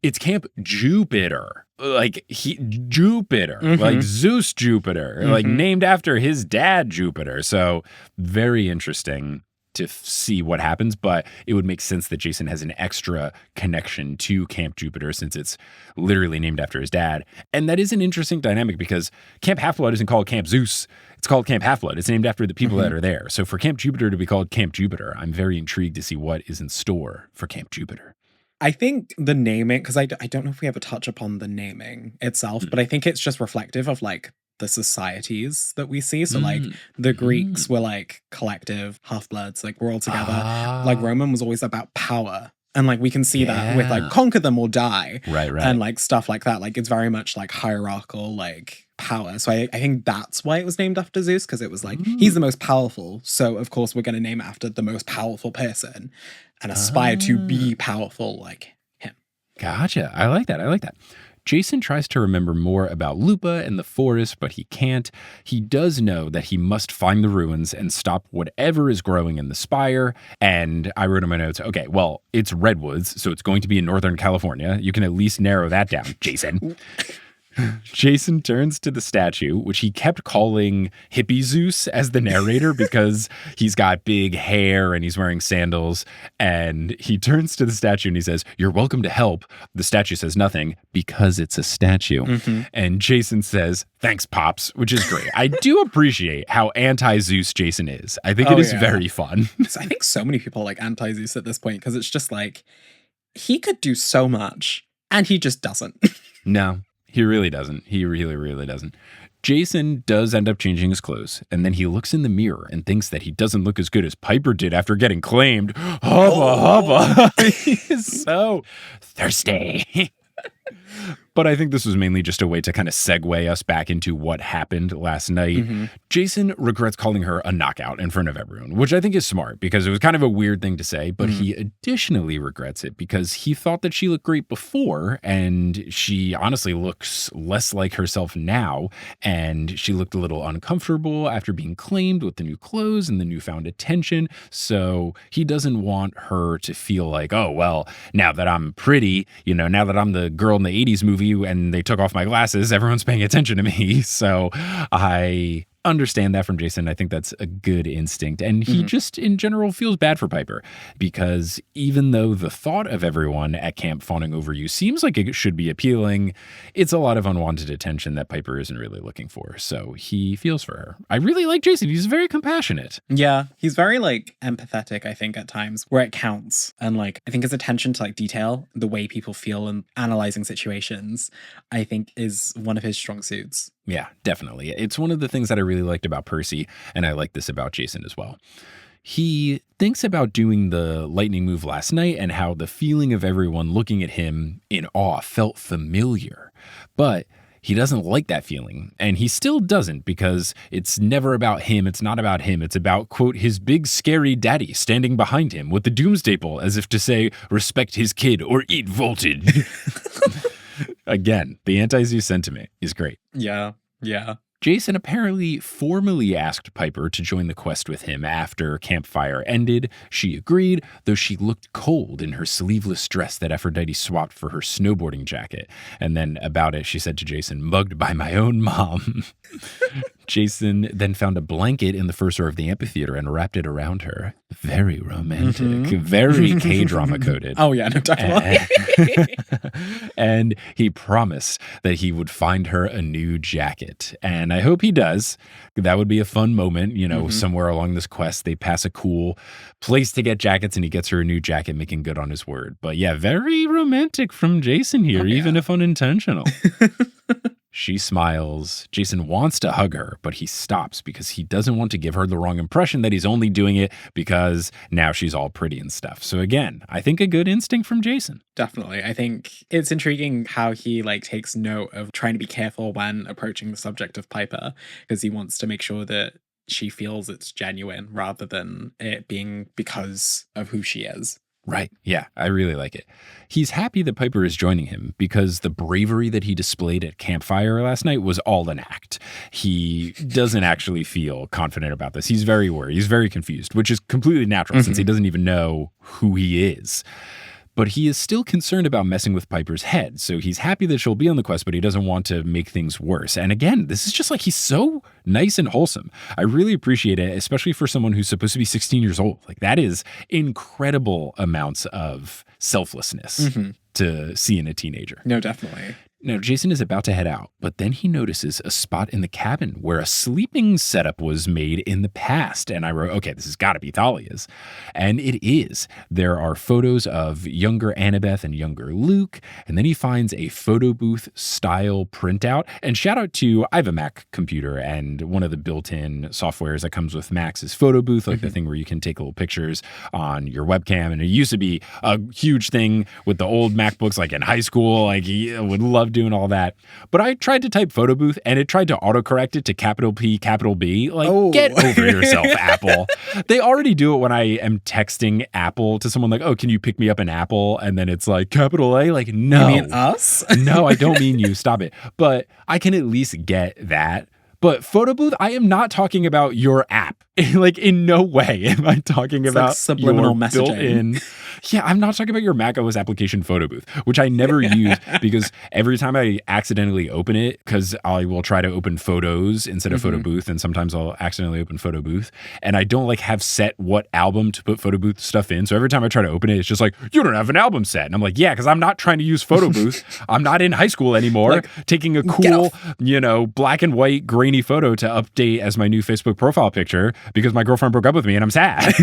it's Camp Jupiter, like Jupiter, like Zeus Jupiter, like named after his dad Jupiter. So very interesting to see what happens, but it would make sense that Jason has an extra connection to Camp Jupiter since it's literally named after his dad. And that is an interesting dynamic because Camp Half-Blood isn't called Camp Zeus. It's called Camp Half-Blood. It's named after the people that are there. So for Camp Jupiter to be called Camp Jupiter, I'm very intrigued to see what is in store for Camp Jupiter. I think the naming, because I don't know if we ever touch upon the naming itself, but I think it's just reflective of like the societies that we see. So like the Greeks were like collective half-bloods, like we're all together. Like Roman was always about power. And like we can see that with like conquer them or die. Right. And like stuff like that. Like it's very much like hierarchical, like power. So I think that's why it was named after Zeus, because it was like he's the most powerful. So of course we're going to name it after the most powerful person and aspire to be powerful like him. Gotcha. I like that. Jason tries to remember more about Lupa and the forest, but he can't. He does know that he must find the ruins and stop whatever is growing in the spire. And I wrote in my notes, okay, well, it's redwoods, so it's going to be in Northern California. You can at least narrow that down, Jason. Jason turns to the statue, which he kept calling Hippie Zeus as the narrator because he's got big hair and he's wearing sandals. And he turns to the statue and he says, "You're welcome to help." The statue says nothing because it's a statue. And Jason says, "Thanks, Pops," which is great. I do appreciate how anti-Zeus Jason is. I think it is very fun. I think so many people are like anti-Zeus at this point because it's just like, he could do so much and he just doesn't. No. He really doesn't. He really, really doesn't. Jason does end up changing his clothes, and then he looks in the mirror and thinks that he doesn't look as good as Piper did after getting claimed. Hubba, hubba. He is so thirsty. But I think this was mainly just a way to kind of segue us back into what happened last night. Jason regrets calling her a knockout in front of everyone, which I think is smart because it was kind of a weird thing to say, but he additionally regrets it because he thought that she looked great before, and she honestly looks less like herself now, and she looked a little uncomfortable after being claimed with the new clothes and the newfound attention. So he doesn't want her to feel like, oh, well, now that I'm pretty, now that I'm the girl in the 80s movie and they took off my glasses, everyone's paying attention to me. So I understand that from Jason. I think that's a good instinct. And he just in general feels bad for Piper because even though the thought of everyone at camp fawning over you seems like it should be appealing, it's a lot of unwanted attention that Piper isn't really looking for. So he feels for her. I really like Jason. He's very compassionate. Yeah, he's very empathetic, I think, at times where it counts. And I think his attention to detail, the way people feel and analyzing situations, I think is one of his strong suits. Yeah, definitely. It's one of the things that I really liked about Percy, and I like this about Jason as well. He thinks about doing the lightning move last night and how the feeling of everyone looking at him in awe felt familiar. But he doesn't like that feeling, and he still doesn't because it's never about him. It's not about him. It's about, quote, his big scary daddy standing behind him with the doomsday pole as if to say, respect his kid or eat voltage. Again, the anti-Zeus sentiment is great. Yeah. Jason apparently formally asked Piper to join the quest with him after campfire ended. She agreed, though she looked cold in her sleeveless dress that Aphrodite swapped for her snowboarding jacket. And then about it, she said to Jason, mugged by my own mom. Jason then found a blanket in the first row of the amphitheater and wrapped it around her. Very romantic, very K-drama coded. Oh yeah, no, definitely. And he promised that he would find her a new jacket. And I hope he does. That would be a fun moment, somewhere along this quest. They pass a cool place to get jackets and he gets her a new jacket, making good on his word. But yeah, very romantic from Jason here, even if unintentional. She smiles. Jason wants to hug her, but he stops because he doesn't want to give her the wrong impression that he's only doing it because now she's all pretty and stuff. So again, I think a good instinct from Jason. Definitely. I think it's intriguing how he takes note of trying to be careful when approaching the subject of Piper because he wants to make sure that she feels it's genuine rather than it being because of who she is. Right. Yeah, I really like it. He's happy that Piper is joining him because the bravery that he displayed at campfire last night was all an act. He doesn't actually feel confident about this. He's very worried. He's very confused, which is completely natural since he doesn't even know who he is. But he is still concerned about messing with Piper's head. So he's happy that she'll be on the quest, but he doesn't want to make things worse. And again, this is just he's so nice and wholesome. I really appreciate it, especially for someone who's supposed to be 16 years old. That is incredible amounts of selflessness to see in a teenager. No, definitely. Now, Jason is about to head out, but then he notices a spot in the cabin where a sleeping setup was made in the past. And I wrote, okay, this has got to be Thalia's. And it is. There are photos of younger Annabeth and younger Luke. And then he finds a photo booth style printout. And shout out to, I have a Mac computer, and one of the built-in softwares that comes with Macs is photo booth, the thing where you can take little pictures on your webcam. And it used to be a huge thing with the old MacBooks, in high school. I would love doing all that. But I tried to type photo booth and it tried to autocorrect it to capital P, capital B. Get over yourself, Apple. They already do it when I am texting Apple to someone oh, can you pick me up an apple? And then it's capital A. No. You mean us? No, I don't mean you. Stop it. But I can at least get that. But photo booth, I am not talking about your app. In no way am I talking about subliminal messaging. Built-in. Yeah, I'm not talking about your Mac OS application photo booth, which I never use because every time I accidentally open it, because I will try to open photos instead of photo booth, and sometimes I'll accidentally open photo booth, and I don't have set what album to put photo booth stuff in. So every time I try to open it, it's just you don't have an album set. And I'm yeah, because I'm not trying to use photo booth. I'm not in high school anymore. Taking a cool, black and white grainy photo to update as my new Facebook profile picture because my girlfriend broke up with me and I'm sad.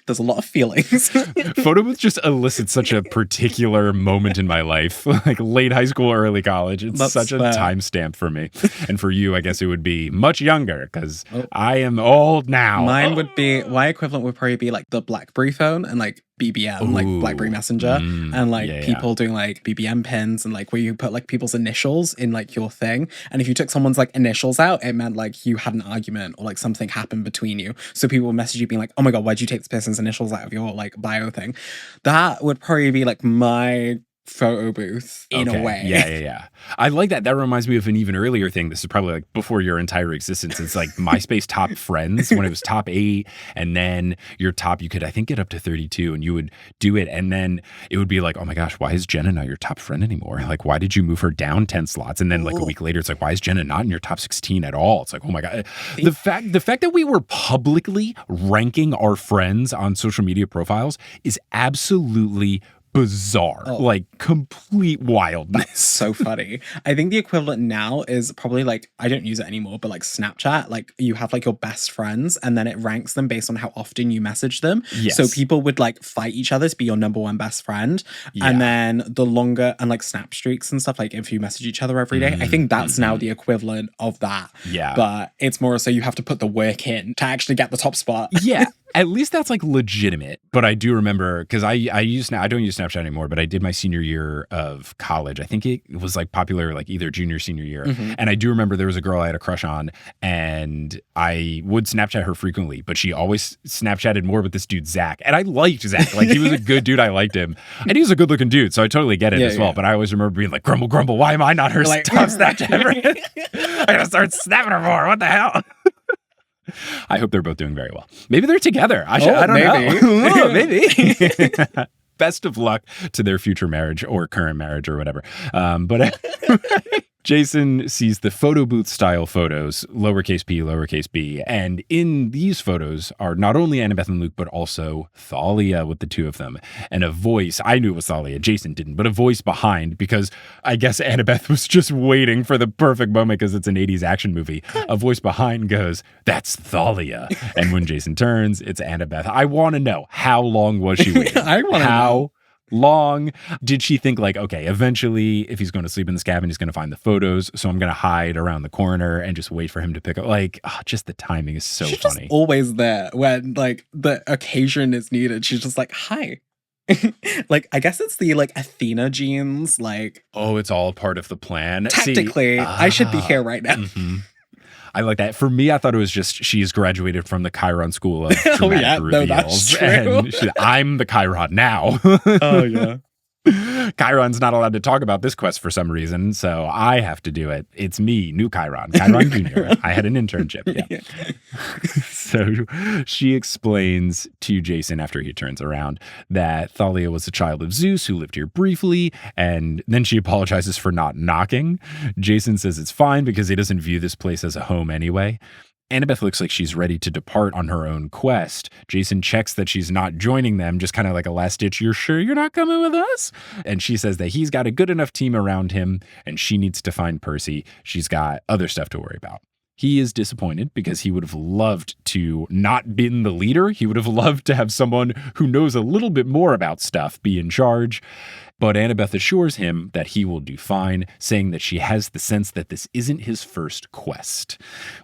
There's a lot of feelings. Photo booth just elicits such a particular moment in my life, late high school, early college. It's such a timestamp for me. And for you, I guess it would be much younger because I am old now. My equivalent would probably be the BlackBerry phone, and BBM, like BlackBerry Messenger, and like yeah, people doing like BBM pins and like where you put like people's initials in like your thing. And if you took someone's like initials out, it meant like you had an argument or like something happened between you. So people would message you being like, oh my God, why'd you take this person's initials out of your like bio thing? That would probably be like my photo booth in a way. Yeah. I like that. That reminds me of an even earlier thing. This is probably like before your entire existence. It's like MySpace top friends when it was top 8, and then your top, you could, I think, get up to 32, and you would do it. And then it would be like, oh my gosh, why is Jenna not your top friend anymore? Like, why did you move her down 10 slots? And then like a week later, it's like, why is Jenna not in your top 16 at all? It's like, oh my God. The fact that we were publicly ranking our friends on social media profiles is absolutely bizarre, like complete wildness. That's so funny. I think the equivalent now is probably like, I don't use it anymore, but like Snapchat, like you have like your best friends and then it ranks them based on how often you message them. Yes. So people would like fight each other to be your number one best friend. Yeah. And then the longer, and like snap streaks and stuff, like if you message each other every day, I think that's now the equivalent of that. Yeah. But it's more so you have to put the work in to actually get the top spot. Yeah. At least that's like legitimate. But I do remember, because I don't use Snapchat anymore, but I did my senior year of college. I think it was like popular like either junior or senior year. And I do remember there was a girl I had a crush on, and I would Snapchat her frequently, but she always Snapchatted more with this dude, Zach. And I liked Zach. Like he was a good dude. I liked him. And he was a good looking dude. So I totally get it as well. But I always remember being like, grumble, why am I not her like, top Snapchat? I gotta start snapping her more. What the hell? I hope they're both doing very well. Maybe they're together. I don't know. Maybe. Best of luck to their future marriage or current marriage or whatever. But Jason sees the photo booth style photos, lowercase p, lowercase b. And in these photos are not only Annabeth and Luke, but also Thalia with the two of them. And a voice, I knew it was Thalia, Jason didn't, but a voice behind, because I guess Annabeth was just waiting for the perfect moment because it's an 80s action movie. A voice behind goes, that's Thalia. And when Jason turns, it's Annabeth. I want to know, how long was she waiting? I want to know. Long did she think like, okay, eventually if he's going to sleep in this cabin, he's going to find the photos, so I'm going to hide around the corner and just wait for him to pick up? Like, just the timing is so She's funny. Just always there when like the occasion is needed. She's just like, hi. Like, I guess it's the like Athena genes, like, oh, it's all part of the plan. Technically, I should be here right now. I like that. For me, I thought it was just she's graduated from the Chiron School of Dramatic Reveals. No, that's true. And I'm the Chiron now. Oh, yeah. Chiron's not allowed to talk about this quest for some reason, so I have to do it. It's me, new Chiron Jr. I had an internship. Yeah. So she explains to Jason after he turns around that Thalia was a child of Zeus who lived here briefly, and then she apologizes for not knocking. Jason says it's fine because he doesn't view this place as a home anyway. Annabeth looks like she's ready to depart on her own quest. Jason checks that she's not joining them, just kind of like a last ditch, you're sure you're not coming with us? And she says that he's got a good enough team around him and she needs to find Percy. She's got other stuff to worry about. He is disappointed because he would have loved to not been the leader. He would have loved to have someone who knows a little bit more about stuff be in charge. But Annabeth assures him that he will do fine, saying that she has the sense that this isn't his first quest,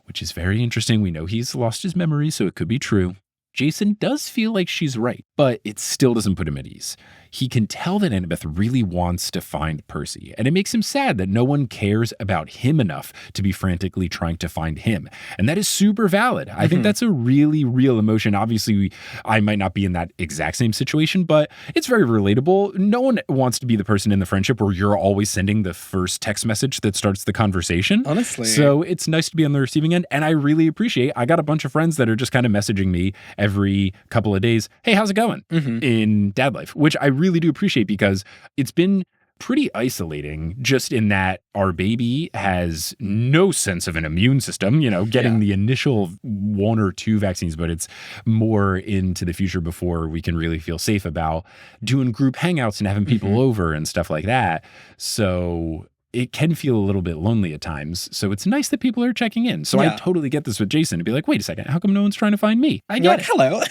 which is very interesting. We know he's lost his memory, so it could be true. Jason does feel like she's right, but it still doesn't put him at ease. He can tell that Annabeth really wants to find Percy, and it makes him sad that no one cares about him enough to be frantically trying to find him. And that is super valid. I think that's a really real emotion. Obviously, I might not be in that exact same situation, but it's very relatable. No one wants to be the person in the friendship where you're always sending the first text message that starts the conversation. Honestly. So it's nice to be on the receiving end, and I really appreciate, I got a bunch of friends that are just kind of messaging me every couple of days, hey, how's it going in dad life, which I really do appreciate because it's been pretty isolating just in that our baby has no sense of an immune system, getting the initial 1 or 2 vaccines, but it's more into the future before we can really feel safe about doing group hangouts and having people over and stuff like that. So it can feel a little bit lonely at times. So it's nice that people are checking in. So I totally get this with Jason to be like, wait a second, how come no one's trying to find me? I get it. Hello.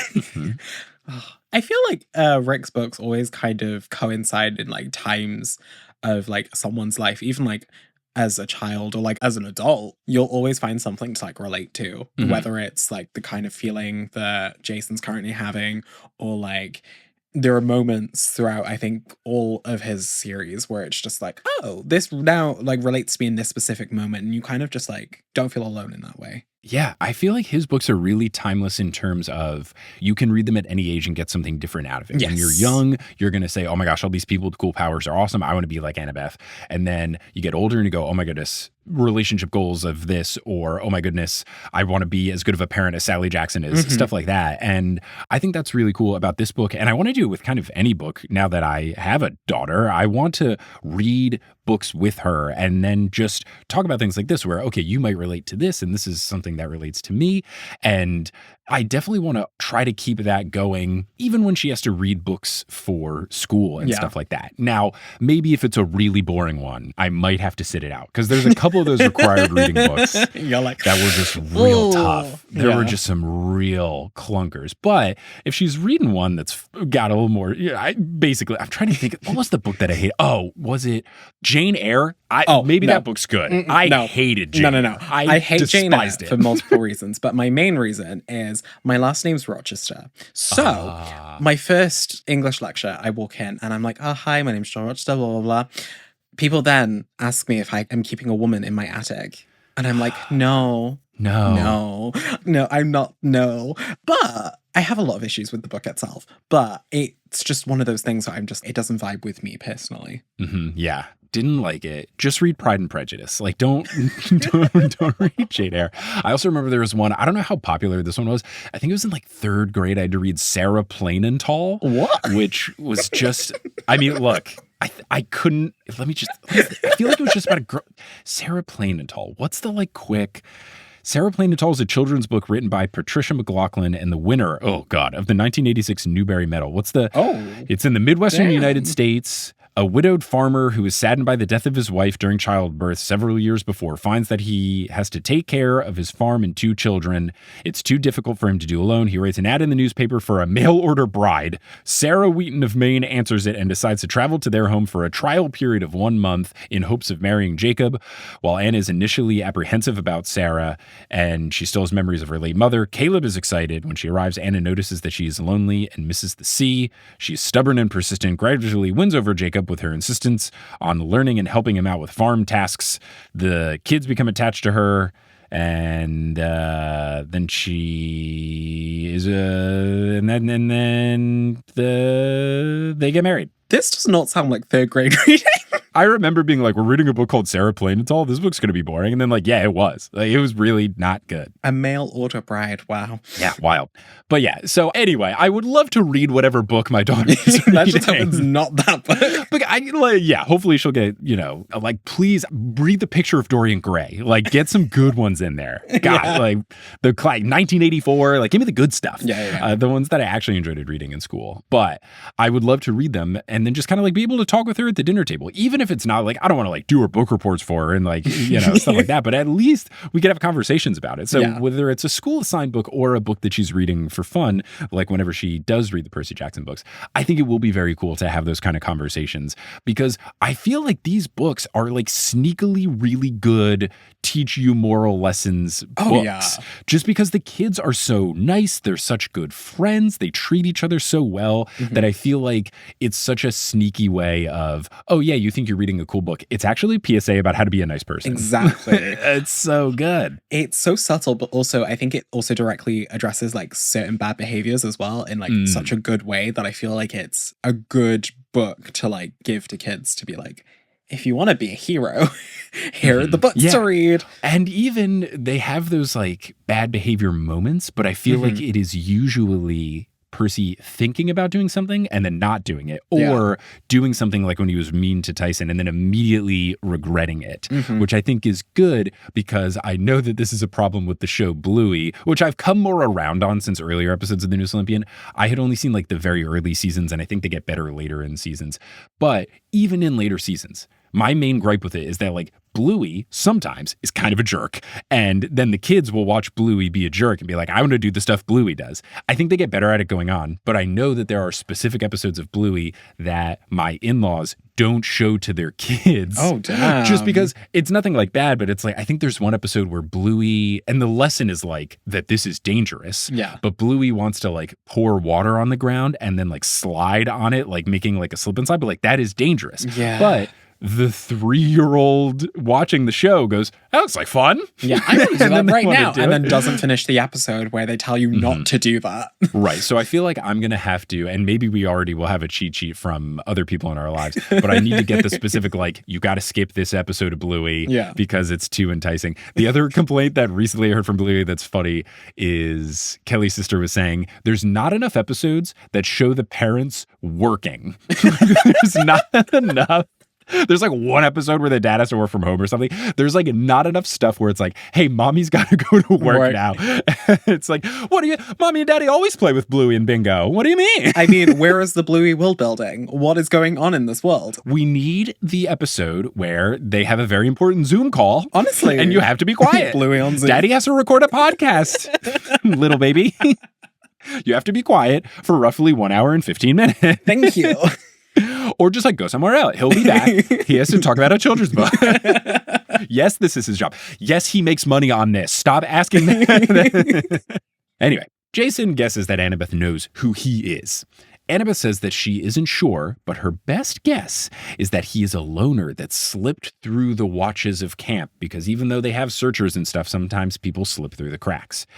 I feel like Rick's books always kind of coincide in like times of like someone's life, even like as a child or like as an adult, you'll always find something to like relate to, whether it's like the kind of feeling that Jason's currently having or like there are moments throughout, I think, all of his series where it's just like, oh, this now like relates to me in this specific moment. And you kind of just like don't feel alone in that way. Yeah, I feel like his books are really timeless in terms of you can read them at any age and get something different out of it. When you're Yes. young, you're going to say, oh my gosh, all these people with cool powers are awesome. I want to be like Annabeth. And then you get older and you go, oh my goodness, relationship goals of this, or oh my goodness, I want to be as good of a parent as Sally Jackson is, stuff like that. And I think that's really cool about this book. And I want to do it with kind of any book now that I have a daughter. I want to read books with her and then just talk about things like this where, okay, you might relate to this and this is something that relates to me. And I definitely want to try to keep that going, even when she has to read books for school and stuff like that. Now, maybe if it's a really boring one, I might have to sit it out because there's a couple of those required reading books You're like, that were just real "Ooh." tough. There were Yeah. just some real clunkers. But if she's reading one that's got a little more, I'm trying to think, what was the book that I hate? Oh, was it Jane Eyre? Maybe no. that book's good. I no. hated Jane No. Eyre. I hate Jane Eyre despised it. for multiple reasons, but my main reason is my last name's Rochester. So my first English lecture, I walk in and I'm like, oh, hi, my name's John Rochester, blah, blah, blah. People then ask me if I am keeping a woman in my attic. And I'm like, no, I'm not, no. But I have a lot of issues with the book itself. But it's just one of those things where it doesn't vibe with me personally. Yeah. Didn't like it. Just read Pride and Prejudice. Like, don't read Jane Eyre. I also remember there was one, I don't know how popular this one was. I think it was in like third grade. I had to read Sarah Plain and Tall. What? Which was just, I mean, look, I couldn't, I feel like it was just about a girl. Sarah Plain and Tall. What's the like quick... Sarah Plain and Tall is a children's book written by Patricia McLaughlin and the winner, of the 1986 Newbery Medal. It's in the Midwestern United States. A widowed farmer who is saddened by the death of his wife during childbirth several years before finds that he has to take care of his farm and 2 children. It's too difficult for him to do alone. He writes an ad in the newspaper for a mail-order bride. Sarah Wheaton of Maine answers it and decides to travel to their home for a trial period of 1 month in hopes of marrying Jacob. While Anne is initially apprehensive about Sarah and she still has memories of her late mother, Caleb is excited. When she arrives, Anna notices that she is lonely and misses the sea. She is stubborn and persistent, gradually wins over Jacob with her insistence on learning and helping him out with farm tasks. The kids become attached to her, and then she is and then they get married. This does not sound like third grade reading. I remember being like, we're reading a book called Sarah Plain and Tall. This book's going to be boring. And then like, yeah, it was. Like, it was really not good. A mail order bride. Wow. Yeah, wild. But yeah, so anyway, I would love to read whatever book my daughter is That just reading. happens not that book. But hopefully she'll get, please read The Picture of Dorian Gray. Like, get some good ones in there. God, like 1984, like give me the good stuff. Yeah. The ones that I actually enjoyed reading in school. But I would love to read them and then just kind of like be able to talk with her at the dinner table. Even if it's not like, I don't want to like do her book reports for her and like, stuff like that. But at least we could have conversations about it. So whether it's a school assigned book or a book that she's reading for fun, like whenever she does read the Percy Jackson books, I think it will be very cool to have those kind of conversations because I feel like these books are like sneakily really good, teach you moral lessons books. Just because the kids are so nice, they're such good friends, they treat each other so well that I feel like it's such a sneaky way of, oh yeah, you think you're reading a cool book. It's actually a PSA about how to be a nice person. Exactly. It's so good. It's so subtle, but also I think it also directly addresses like certain bad behaviors as well in like such a good way that I feel like it's a good book to like give to kids to be like, if you want to be a hero, here are the books to read. And even they have those like bad behavior moments, but I feel like it is usually Percy thinking about doing something and then not doing it, or doing something like when he was mean to Tyson and then immediately regretting it, which I think is good because I know that this is a problem with the show Bluey, which I've come more around on since earlier episodes of the Newest Olympian. I had only seen like the very early seasons and I think they get better later in seasons. But even in later seasons, My main gripe with it is that like Bluey sometimes is kind of a jerk. And then the kids will watch Bluey be a jerk and be like, I want to do the stuff Bluey does. I think they get better at it going on, but I know that there are specific episodes of Bluey that my in-laws don't show to their kids. Oh, damn. Just because it's nothing like bad, but it's like, I think there's one episode where Bluey, and the lesson is like that this is dangerous. Yeah. But Bluey wants to like pour water on the ground and then like slide on it, like making like a slip and slide, but like that is dangerous. Yeah. But the 3-year-old watching the show goes, that looks like fun. Yeah, I want to do And then that they right wanna now. do And it. then doesn't finish the episode where they tell you not to do that. Right. So I feel like I'm going to have to, and maybe we already will have a cheat sheet from other people in our lives, but I need to get the specific, like, you got to skip this episode of Bluey because it's too enticing. The other complaint that recently I heard from Bluey that's funny is Kelly's sister was saying, there's not enough episodes that show the parents working. There's not enough. There's like one episode where the dad has to work from home or something. There's like not enough stuff where it's like, hey, mommy's got to go to work now. It's like, what do you, mommy and daddy always play with Bluey and Bingo. What do you mean? I mean, where is the Bluey world building? What is going on in this world? We need the episode where they have a very important Zoom call. Honestly. And you have to be quiet. Bluey on Zoom. Daddy has to record a podcast. Little baby. You have to be quiet for roughly 1 hour and 15 minutes. Thank you. Or just like go somewhere else. He'll be back. He has to talk about a children's book. Yes, this is his job. Yes, he makes money on this. Stop asking that. Anyway, Jason guesses that Annabeth knows who he is. Annabeth says that she isn't sure, but her best guess is that he is a loner that slipped through the watches of camp, because even though they have searchers and stuff, sometimes people slip through the cracks.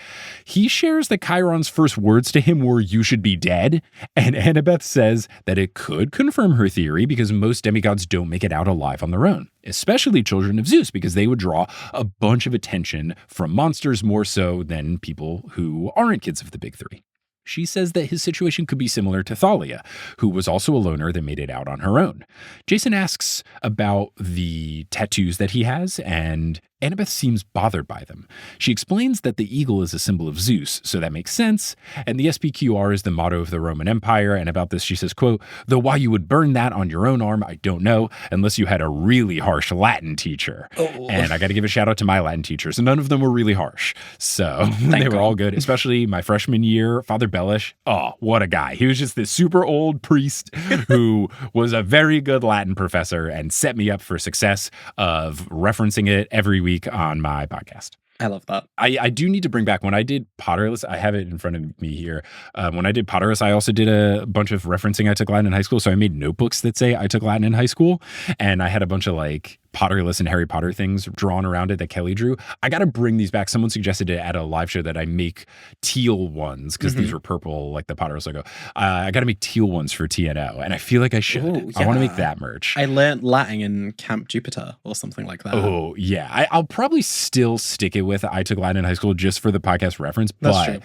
He shares that Chiron's first words to him were, "You should be dead," and Annabeth says that it could confirm her theory because most demigods don't make it out alive on their own, especially children of Zeus, because they would draw a bunch of attention from monsters more so than people who aren't kids of the big three. She says that his situation could be similar to Thalia, who was also a loner that made it out on her own. Jason asks about the tattoos that he has, and Annabeth seems bothered by them. She explains that the eagle is a symbol of Zeus, so that makes sense, and the SPQR is the motto of the Roman Empire, and about this she says, quote, "Though why you would burn that on your own arm, I don't know, unless you had a really harsh Latin teacher." Oh. And I got to give a shout out to my Latin teachers, and none of them were really harsh, so they were all good, especially my freshman year, Father Bellish. Oh, what a guy. He was just this super old priest who was a very good Latin professor and set me up for success of referencing it every week on my podcast. I love that. I do need to bring back, when I did Potterless, I have it in front of me here. When I did Potterless, I also did a bunch of referencing. I took Latin in high school. So I made notebooks that say I took Latin in high school. And I had a bunch of like Potterless and Harry Potter things drawn around it that Kelly drew. I got to bring these back. Someone suggested it at a live show that I make teal ones because these were purple, like the Potterless logo. I got to make teal ones for TNO. And I feel like I should. Ooh, I want to make that merch. I learned Latin in Camp Jupiter or something like that. Oh, yeah. I'll probably still stick it with I took Latin in high school just for the podcast reference, That's but true.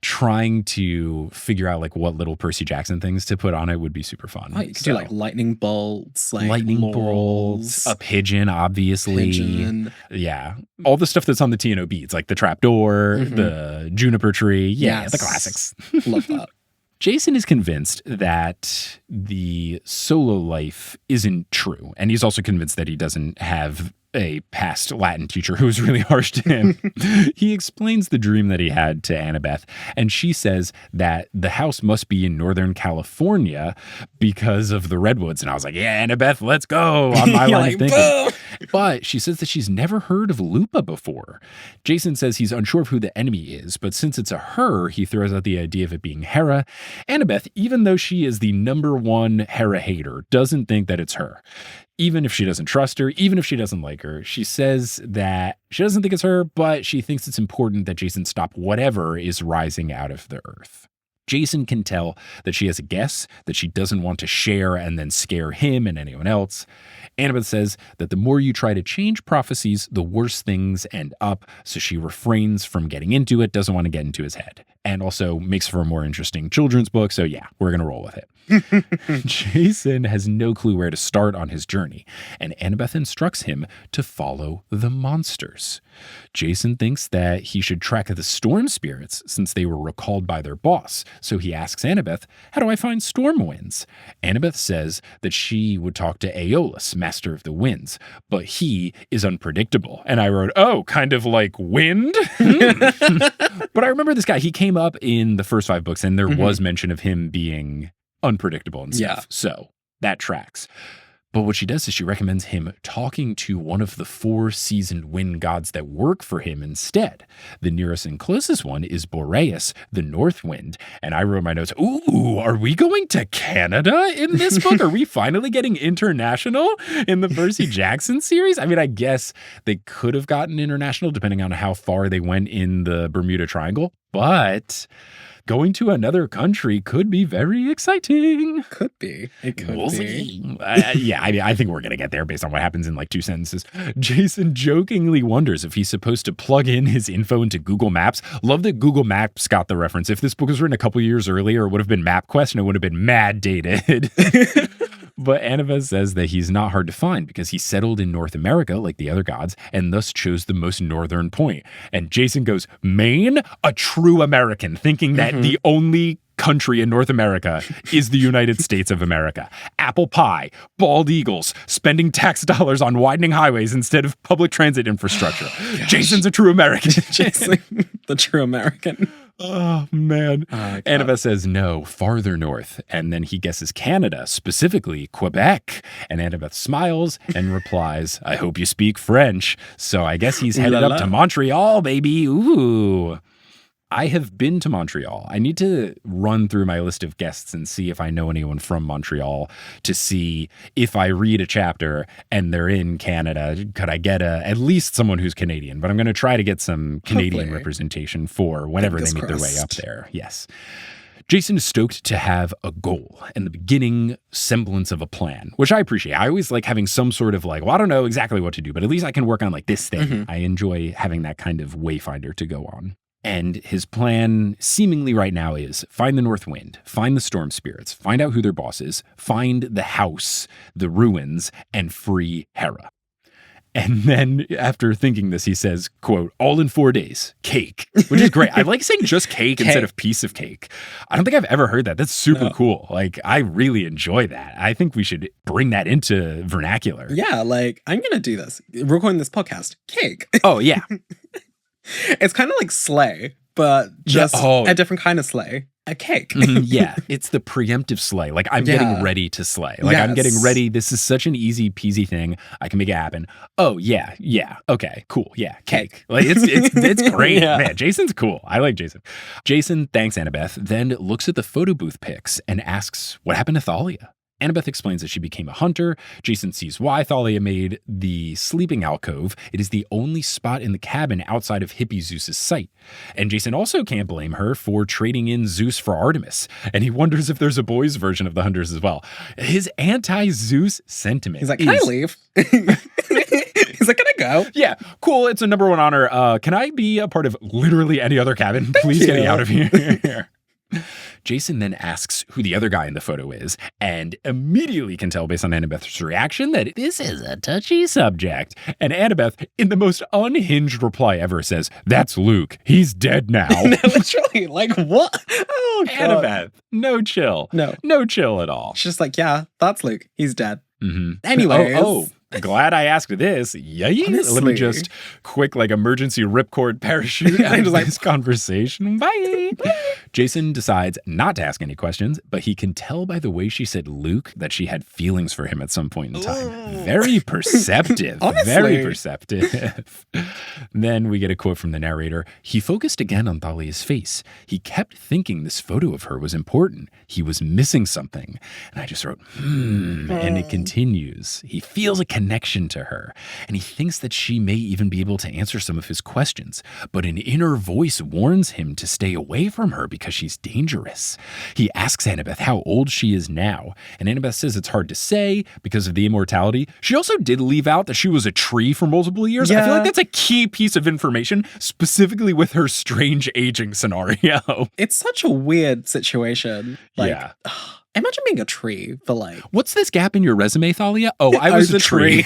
Trying to figure out like what little Percy Jackson things to put on it would be super fun. Oh, you could do like lightning bolts, like lightning laurels, bolts, a pigeon, obviously. pigeon. Yeah. All the stuff that's on the TNO beads, like the trapdoor, the juniper tree. Yeah, Yes. the classics. Love that. Jason is convinced that the solo life isn't true. And he's also convinced that he doesn't have a past Latin teacher who was really harsh to him. He explains the dream that he had to Annabeth, and she says that the house must be in Northern California because of the redwoods. And I was like, yeah, Annabeth, let's go on my line of thinking. But she says that she's never heard of Lupa before. Jason says he's unsure of who the enemy is, but since it's a her, he throws out the idea of it being Hera. Annabeth, even though she is the #1 Hera hater, doesn't think that it's her. Even if she doesn't trust her, even if she doesn't like her, she says that she doesn't think it's her, but she thinks it's important that Jason stop whatever is rising out of the earth. Jason can tell that she has a guess that she doesn't want to share and then scare him and anyone else. Annabeth says that the more you try to change prophecies, the worse things end up, so she refrains from getting into it, doesn't want to get into his head, and also makes for a more interesting children's book, so yeah, we're going to roll with it. Jason has no clue where to start on his journey, and Annabeth instructs him to follow the monsters. Jason thinks that he should track the storm spirits since they were recalled by their boss, so he asks Annabeth, how do I find storm winds? Annabeth says that she would talk to Aeolus, master of the winds, but he is unpredictable. And I wrote, oh, kind of like wind? But I remember this guy, he came up in the first 5 books, and there was mention of him being unpredictable and stuff. So that tracks. But what she does is she recommends him talking to one of the 4 seasoned wind gods that work for him instead. The nearest and closest one is Boreas, the north wind. And I wrote my notes, ooh, are we going to Canada in this book? Are we finally getting international in the Percy Jackson series? I mean, I guess they could have gotten international depending on how far they went in the Bermuda Triangle. But going to another country could be very exciting. Could be. It could be. Yeah, I mean, I think we're going to get there based on what happens in like 2 sentences. Jason jokingly wonders if he's supposed to plug in his info into Google Maps. Love that Google Maps got the reference. If this book was written a couple years earlier, it would have been MapQuest and it would have been mad dated. But Annabeth says that he's not hard to find because he settled in North America like the other gods and thus chose the most northern point. And Jason goes, Maine? A true American, thinking that the only country in North America is the United States of America. Apple pie, bald eagles, spending tax dollars on widening highways instead of public transit infrastructure. Jason's a true American. Jason, the true American. Oh, man. Annabeth says no, farther north. And then he guesses Canada, specifically Quebec. And Annabeth smiles and replies, I hope you speak French. So I guess he's headed up to Montreal, baby. Ooh. I have been to Montreal. I need to run through my list of guests and see if I know anyone from Montreal to see if I read a chapter and they're in Canada, could I get at least someone who's Canadian? But I'm going to try to get some Canadian representation for whenever they make their way up there. Yes. Jason is stoked to have a goal and the beginning semblance of a plan, which I appreciate. I always like having some sort of like, well, I don't know exactly what to do, but at least I can work on like this thing. I enjoy having that kind of wayfinder to go on. And his plan seemingly right now is find the north wind, find the storm spirits, find out who their boss is, find the house, the ruins, and free Hera. And then after thinking this, he says, quote, all in 4 days, cake, which is great. I like saying just cake instead of piece of cake. I don't think I've ever heard that. That's super cool. Like, I really enjoy that. I think we should bring that into vernacular. Yeah, like, I'm going to do this. Recording this podcast, cake. Oh, yeah. It's kind of like sleigh, but just a different kind of sleigh. A cake. Yeah, it's the preemptive sleigh. Like, I'm getting ready to slay. Like, I'm getting ready. This is such an easy peasy thing. I can make it happen. Oh, yeah. Okay, cool. Yeah, cake. Like, it's great. Man, Jason's cool. I like Jason. Jason thanks Annabeth, then looks at the photo booth pics and asks, what happened to Thalia? Annabeth explains that she became a hunter. Jason sees why Thalia made the sleeping alcove. It is the only spot in the cabin outside of hippie Zeus's sight. And Jason also can't blame her for trading in Zeus for Artemis. And he wonders if there's a boys' version of the hunters as well. His anti-Zeus sentiment. He's like, can I leave? He's like, can I go? Yeah, cool. It's a number 1 honor. Can I be a part of literally any other cabin? Please get me out of here. Jason then asks who the other guy in the photo is and immediately can tell based on Annabeth's reaction that this is a touchy subject. And Annabeth, in the most unhinged reply ever, says, that's Luke. He's dead now. Literally, like, what? Oh, God. Annabeth, no chill. No chill at all. She's just like, yeah, that's Luke. He's dead. Anyways. Glad I asked this. Honestly. Let me just quick like emergency ripcord parachute out of this conversation. Bye. Jason decides not to ask any questions, but he can tell by the way she said Luke that she had feelings for him at some point in time. Very perceptive. Honestly. Very perceptive. Then we get a quote from the narrator. He focused again on Thalia's face. He kept thinking this photo of her was important. He was missing something. And I just wrote, and it continues. He feels a connection to her, and he thinks that she may even be able to answer some of his questions, but an inner voice warns him to stay away from her because she's dangerous. He asks Annabeth how old she is now, and Annabeth says it's hard to say because of the immortality. She also did leave out that she was a tree for multiple years. I feel like that's a key piece of information, specifically with her strange aging scenario. It's such a weird situation. Like, Imagine being a tree for like... What's this gap in your resume, Thalia? Oh, I was a tree.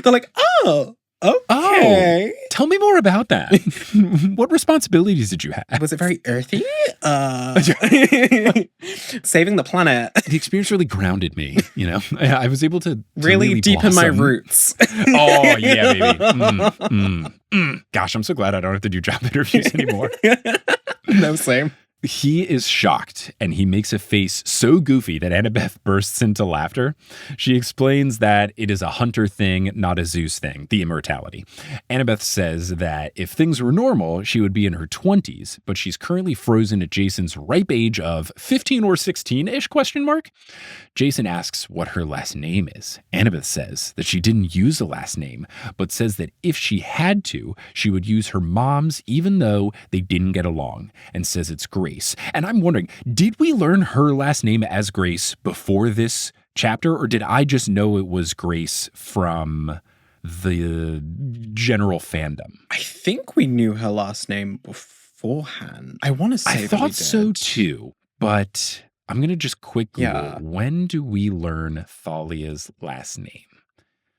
They're like, oh, okay. Oh, tell me more about that. What responsibilities did you have? Was it very earthy? Saving the planet. The experience really grounded me, you know? I was able to really deepen my roots. Oh, yeah, baby. Gosh, I'm so glad I don't have to do job interviews anymore. No, same. He is shocked, and he makes a face so goofy that Annabeth bursts into laughter. She explains that it is a Hunter thing, not a Zeus thing, the immortality. Annabeth says that if things were normal, she would be in her 20s, but she's currently frozen at Jason's ripe age of 15 or 16-ish, ? Jason asks what her last name is. Annabeth says that she didn't use a last name, but says that if she had to, she would use her mom's even though they didn't get along, and says it's Grace. And I'm wondering, did we learn her last name as Grace before this chapter, or did I just know it was Grace from the general fandom? I think we knew her last name beforehand. I want to say I thought so too, but I'm going to just quick Google. When do we learn Thalia's last name?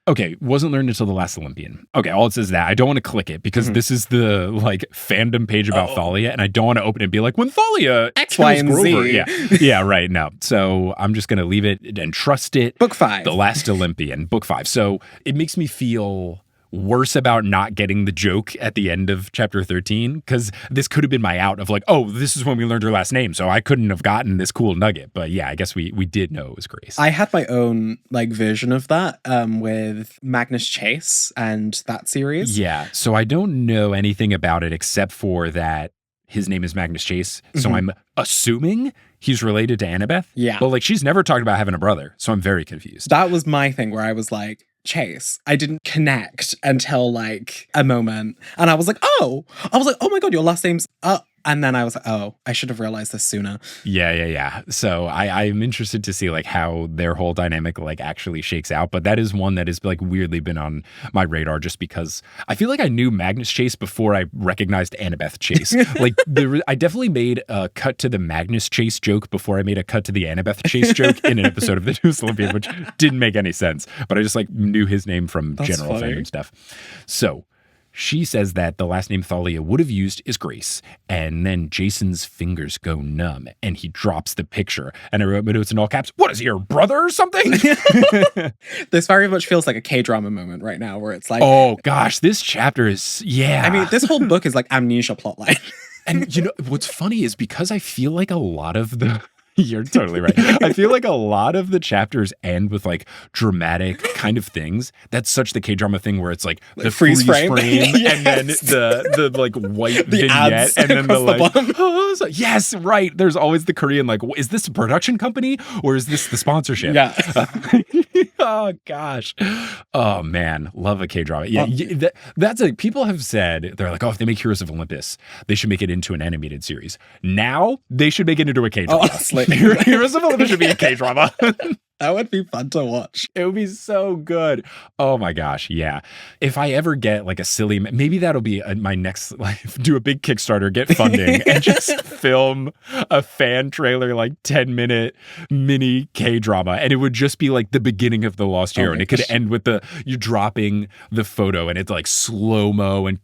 Okay, wasn't learned until the last Olympian. Okay, all it says is that. I don't want to click it because this is the like fandom page about Thalia, and I don't want to open it and be like, when Thalia X, Y, and Grover. Z. Yeah, right. No. So I'm just going to leave it and trust it. Book 5. The last Olympian, book 5. So it makes me feel worse about not getting the joke at the end of chapter 13, because this could have been my out of like, oh, this is when we learned her last name, so I couldn't have gotten this cool nugget. But yeah, I guess we did know it was Grace. I had my own like version of that with Magnus Chase and that series. Yeah, so I don't know anything about it except for that his name is Magnus Chase, so I'm assuming he's related to Annabeth. Yeah. But like, she's never talked about having a brother, so I'm very confused. That was my thing where I was like, Chase. I didn't connect until like a moment. And I was like, oh my God, your last name's and then I was like, oh, I should have realized this sooner. Yeah. So I'm interested to see like how their whole dynamic like actually shakes out. But that is one that has like weirdly been on my radar just because I feel like I knew Magnus Chase before I recognized Annabeth Chase. Like I definitely made a cut to the Magnus Chase joke before I made a cut to the Annabeth Chase joke in an episode of the Newest Olympian, which didn't make any sense. But I just like knew his name from general fandom stuff. So she says that the last name Thalia would have used is Grace, and then Jason's fingers go numb, and he drops the picture. And I wrote my notes in all caps, what is he, your brother or something? This very much feels like a K-drama moment right now, where it's like... Oh, gosh, this chapter is... Yeah. I mean, this whole book is like amnesia plotline. And, you know, what's funny is because I feel like a lot of the... You're totally right. I feel like a lot of the chapters end with like dramatic kind of things. That's such the K-drama thing where it's like the freeze frame yes. And then the like white the vignette and then the like yes, right. There's always the Korean like, is this a production company or is this the sponsorship? Yeah. Oh gosh. Oh man, love a K-drama. Yeah, that's like people have said they're like, oh, if they make Heroes of Olympus, they should make it into an animated series. Now they should make it into a K-drama. Honestly. Heroes of Olympus should be a K-drama. That would be fun to watch. It would be so good. Oh my gosh, yeah. If I ever get like a silly, maybe that'll be my next life. Do a big Kickstarter, get funding, and just film a fan trailer, like 10-minute mini K-drama, and it would just be like the beginning of the Lost Hero, and it could end with you dropping the photo, and it's like slow mo and.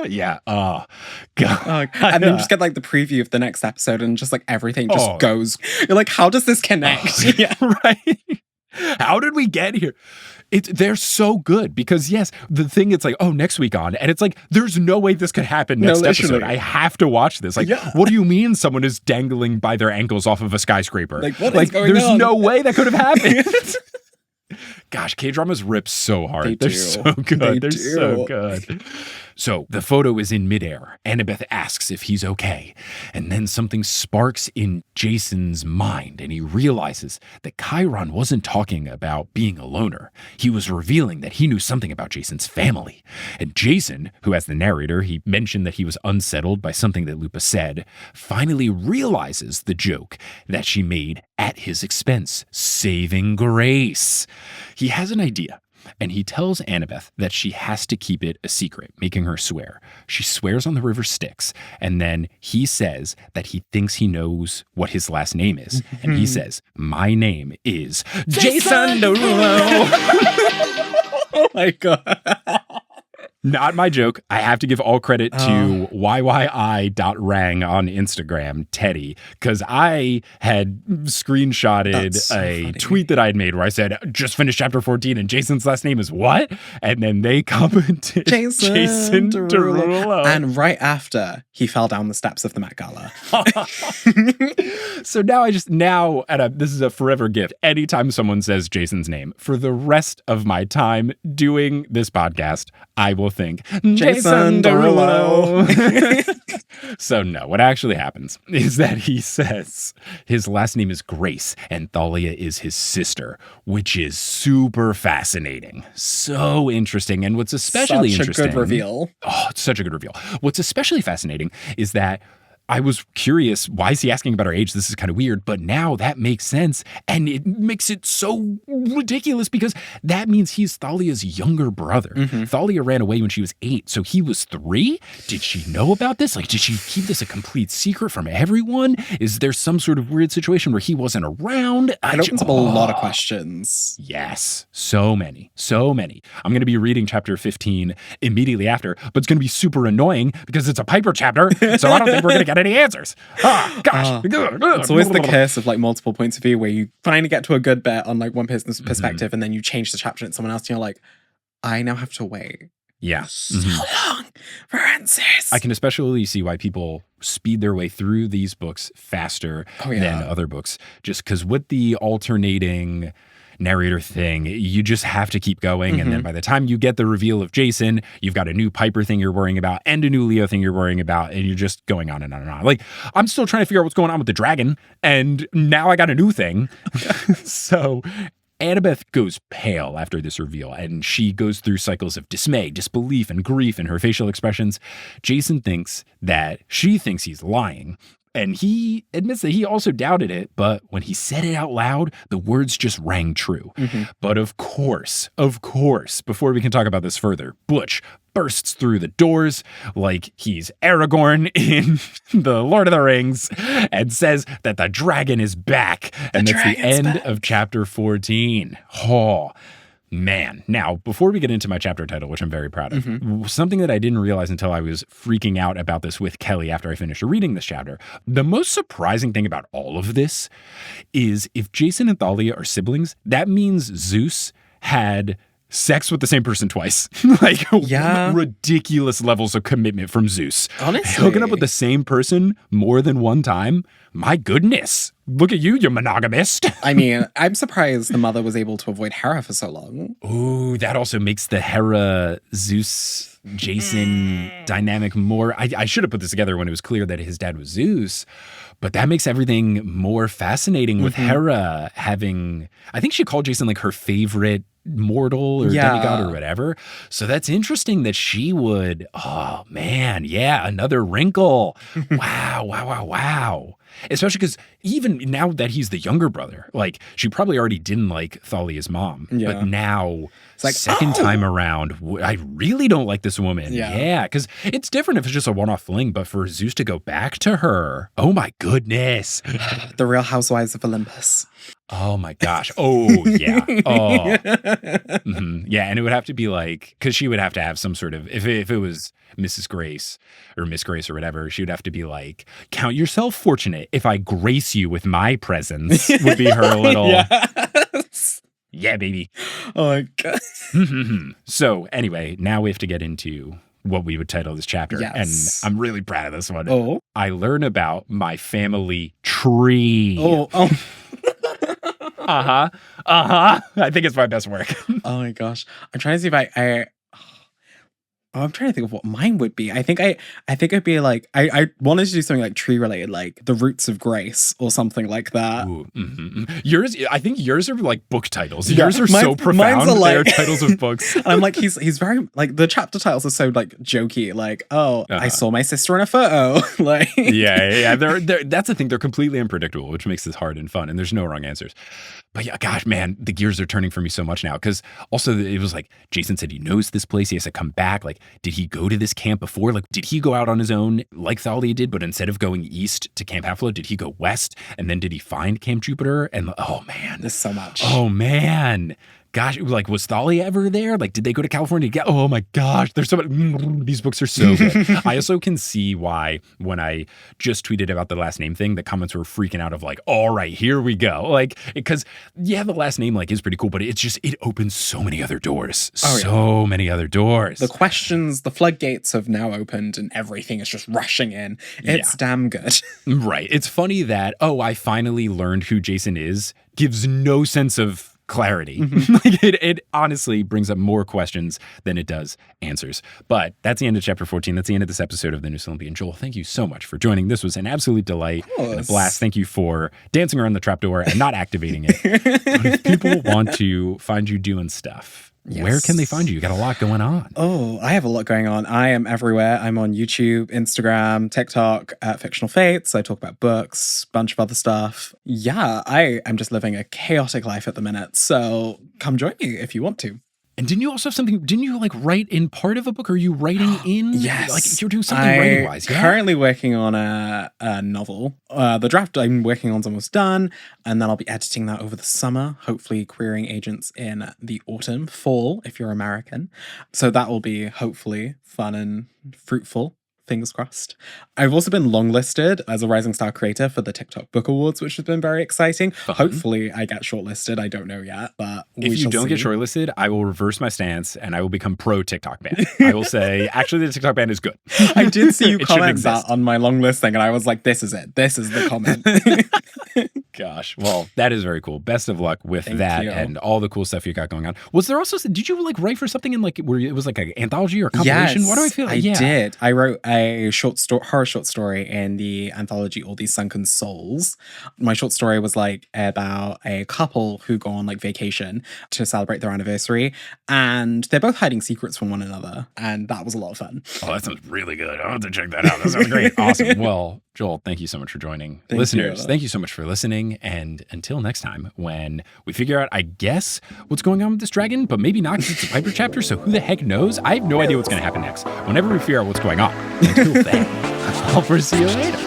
Yeah. Oh, God. Oh, God. And then just get like the preview of the next episode and just like everything just goes. You're like, how does this connect? Yeah. Right. How did we get here? They're so good because yes, the thing it's like, oh, next week on. And it's like, there's no way this could happen next episode. I have to watch this. Like, what do you mean someone is dangling by their ankles off of a skyscraper? Like, what is going on? There's no way that could have happened. Gosh, K-dramas rip so hard. They're so good. They're so good. So the photo is in midair. Annabeth asks if he's okay. And then something sparks in Jason's mind, and he realizes that Chiron wasn't talking about being a loner. He was revealing that he knew something about Jason's family. And Jason, who as the narrator, he mentioned that he was unsettled by something that Lupa said, finally realizes the joke that she made at his expense, saving Grace. He has an idea. and he tells Annabeth that she has to keep it a secret, making her swear. She swears on the river Styx, and then he says that he thinks he knows what his last name is. And he says, "My name is Jason Derulo." Oh my God. Not my joke. I have to give all credit to yyI.rang on Instagram, Teddy, because I had screenshotted a tweet that I had made where I said, "Just finished chapter 14 and Jason's last name is what?" And then they commented, Jason Derulo. And right after, he fell down the steps of the Met Gala. So now this is a forever gift. Anytime someone says Jason's name, for the rest of my time doing this podcast, I will think Jason Derulo. So no, what actually happens is that he says his last name is Grace and Thalia is his sister, which is super fascinating. So interesting. And what's especially interesting. Such a good reveal. Oh, it's such a good reveal. What's especially fascinating is that I was curious, why is he asking about her age? This is kind of weird, but now that makes sense. And it makes it so ridiculous because that means he's Thalia's younger brother. Thalia ran away when she was 8, so he was 3? Did she know about this? Like, did she keep this a complete secret from everyone? Is there some sort of weird situation where he wasn't around? It opens up a lot of questions. Yes, so many. I'm going to be reading chapter 15 immediately after, but it's going to be super annoying because it's a Piper chapter, so I don't think we're going to get any answers. Gosh. It's always the curse of like multiple points of view where you finally get to a good bit on like one person's perspective and then you change the chapter and someone else and you're like, I now have to wait. Yeah. So long for answers. I can especially see why people speed their way through these books faster than other books, just because with the alternating narrator thing, you just have to keep going. And then by the time you get the reveal of Jason, you've got a new Piper thing you're worrying about and a new Leo thing you're worrying about. And you're just going on and on and on. Like, I'm still trying to figure out what's going on with the dragon. And now I got a new thing. So Annabeth goes pale after this reveal, and she goes through cycles of dismay, disbelief, and grief in her facial expressions. Jason thinks that she thinks he's lying, and he admits that he also doubted it, but when he said it out loud, the words just rang true. But of course, before we can talk about this further, Butch bursts through the doors like he's Aragorn in The Lord of the Rings and says that the dragon is back. And that's the end of chapter 14. Oh, man. Now, before we get into my chapter title, which I'm very proud of, something that I didn't realize until I was freaking out about this with Kelly after I finished reading this chapter, the most surprising thing about all of this is if Jason and Thalia are siblings, that means Zeus had sex with the same person twice. Like, ridiculous levels of commitment from Zeus. Honestly. Hooking up with the same person more than one time? My goodness. Look at you monogamist. I mean, I'm surprised the mother was able to avoid Hera for so long. Ooh, that also makes the Hera Zeus Jason dynamic more. I should have put this together when it was clear that his dad was Zeus, but that makes everything more fascinating with Hera having, I think she called Jason like her favorite mortal or demigod or whatever. So that's interesting that she would, oh man, another wrinkle. Wow. Especially because even now that he's the younger brother, like she probably already didn't like Thalia's mom, but now it's like, second time around, I really don't like this woman. Yeah, because it's different if it's just a one-off fling, but for Zeus to go back to her, oh my goodness. The Real Housewives of Olympus. Oh my gosh. Oh, yeah. Oh. Yeah, and it would have to be like, because she would have to have some sort of, if it was Mrs. Grace or Miss Grace or whatever, she would have to be like, count yourself fortunate if I grace you with my presence, would be her little, yeah, baby. Oh my God. So anyway, now we have to get into what we would title this chapter. Yes. And I'm really proud of this one. Oh. I learn about my family tree. Oh. I think it's my best work. Oh my gosh. I'm trying to see if I Oh, I'm trying to think of what mine would be. I think it'd be like I wanted to do something like tree related, like The Roots of Grace or something like that. Ooh, yours, I think yours are like book titles. Yeah, Yours are so profound. Are like, they are titles of books. And I'm like, he's very like the chapter titles are so like jokey. Like, oh, I saw my sister in a photo. Like, yeah. They're that's the thing. They're completely unpredictable, which makes this hard and fun. And there's no wrong answers. But yeah, gosh, man, the gears are turning for me so much now. Because also it was like, Jason said he knows this place. He has to come back. Like, did he go to this camp before? Like, did he go out on his own like Thalia did? But instead of going east to Camp Half-Blood, did he go west? And then did he find Camp Jupiter? And oh, man. There's so much. Oh, man. Gosh, like, was Thalia ever there? Like, did they go to California to get? Oh my gosh, there's so much. These books are so good. I also can see why when I just tweeted about the last name thing, the comments were freaking out of like, all right, here we go. Like, because yeah, the last name like is pretty cool, but it's just, it opens so many other doors. So many other doors. The questions, the floodgates have now opened and everything is just rushing in. It's damn good. Right. It's funny that, oh, I finally learned who Jason is, gives no sense of clarity. Like it honestly brings up more questions than it does answers. But that's the end of chapter 14. That's the end of this episode of the Noose Olympian. Joel, thank you so much for joining. This was an absolute delight and a blast. Thank you for dancing around the trapdoor and not activating it. But if people want to find you doing stuff, where can they find you? You got a lot going on. Oh, I have a lot going on. I am everywhere. I'm on YouTube, Instagram, TikTok, at Fictional Fates. I talk about books, bunch of other stuff. Yeah, I am just living a chaotic life at the minute. So come join me if you want to. And didn't you also have something, didn't you like write in part of a book? Or are you writing in? Yes. Like you're doing something writing-wise. I'm currently working on a novel. The draft I'm working on is almost done. And then I'll be editing that over the summer, hopefully querying agents in the autumn, fall, if you're American. So that will be hopefully fun and fruitful. Fingers crossed. I've also been longlisted as a Rising Star creator for the TikTok Book Awards, which has been very exciting. Hopefully I get shortlisted. I don't know yet, but if you don't get shortlisted, I will reverse my stance and I will become pro TikTok ban. I will say, actually, the TikTok ban is good. I did see you comment that on my long list thing, and I was like, this is it. This is the comment. Gosh, well, that is very cool. Best of luck with that and all the cool stuff you got going on. Was there also, did you like write for something in like, where it was like an anthology or a compilation? Yes, Why do I feel like I did. I wrote a horror short story in the anthology All These Sunken Souls. My short story was like about a couple who go on like vacation to celebrate their anniversary, and they're both hiding secrets from one another, and that was a lot of fun. Oh, that sounds really good. I'll have to check that out. That sounds great. Awesome. Well, Joel, thank you so much for joining. Listeners, thank you so much for listening. And until next time, when we figure out, I guess, what's going on with this dragon, but maybe not because it's a Piper chapter, so who the heck knows? I have no idea what's going to happen next. Whenever we figure out what's going on. Until then, I'll foresee you later.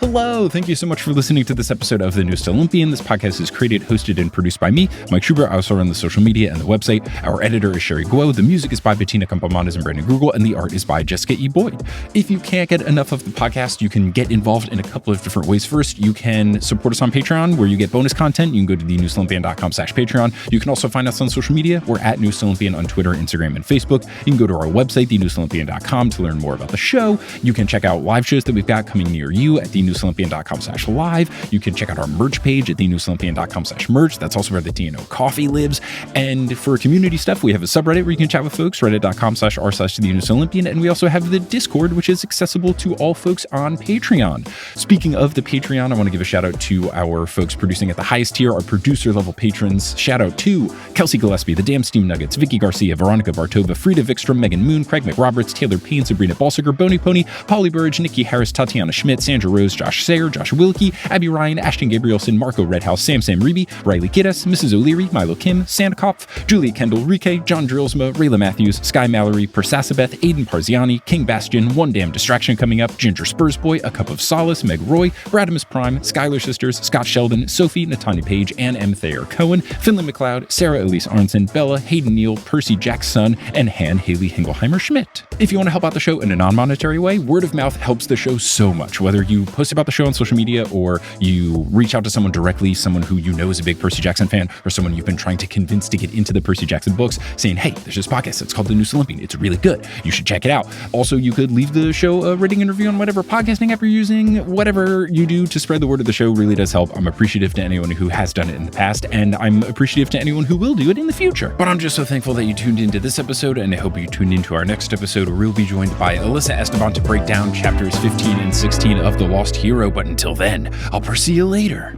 Hello, thank you so much for listening to this episode of The Noose Olympian. This podcast is created, hosted, and produced by me, Mike Schubert. I also run the social media and the website. Our editor is Sherry Guo. The music is by Bettina Campamontes and Brandon Google, and the art is by Jessica E. Boyd. If you can't get enough of the podcast, you can get involved in a couple of different ways. First, you can support us on Patreon, where you get bonus content. You can go to thenooseolympian.com/Patreon. You can also find us on social media. We're at Noose Olympian on Twitter, Instagram, and Facebook. You can go to our website, thenooseolympian.com, to learn more about the show. You can check out live shows that we've got coming near you at thenooseolympian.com/live. You can check out our merch page at thenooseolympian.com/merch. That's also where the TNO coffee lives. And for community stuff, we have a subreddit where you can chat with folks, reddit.com/r/thenooseolympian. And we also have the Discord, which is accessible to all folks on Patreon. Speaking of the Patreon, I want to give a shout out to our folks producing at the highest tier, our producer level patrons. Shout out to Kelsey Gillespie, The Damn Steam Nuggets, Vicky Garcia, Veronica Bartova, Frida Vikstrom, Megan Moon, Craig McRoberts, Taylor Payne, Sabrina Balsiger, Boney Pony, Polly Burge, Nikki Harris, Tatiana Schmidt, Sandra Rose, Josh Sayer, Josh Wilkie, Abby Ryan, Ashton Gabrielson, Marco Redhouse, Sam Reeby, Riley Giddes, Mrs. O'Leary, Milo Kim, Sandkopf, Julia Kendall, Rike, John Drillsma, Rayla Matthews, Sky Mallory, Persasabeth, Aiden Parziani, King Bastion, One Damn Distraction coming up, Ginger Spursboy, A Cup of Solace, Meg Roy, Bradimus Prime, Skylar Sisters, Scott Sheldon, Sophie, Natanya Page, Ann M. Thayer Cohen, Finley McLeod, Sarah Elise Arnson, Bella, Hayden Neal, Percy Jackson, and Han Haley Hingelheimer Schmidt. If you want to help out the show in a non-monetary way, word of mouth helps the show so much. Whether you post about about the show on social media, or you reach out to someone directly, someone who you know is a big Percy Jackson fan, or someone you've been trying to convince to get into the Percy Jackson books, saying, hey, there's this podcast. It's called The New Olympian. It's really good. You should check it out. Also, you could leave the show a rating and review on whatever podcasting app you're using. Whatever you do to spread the word of the show really does help. I'm appreciative to anyone who has done it in the past, and I'm appreciative to anyone who will do it in the future. But I'm just so thankful that you tuned into this episode, and I hope you tuned into our next episode, where we'll be joined by Alyssa Esteban to break down chapters 15 and 16 of The Lost Hero. But until then, I'll see you later.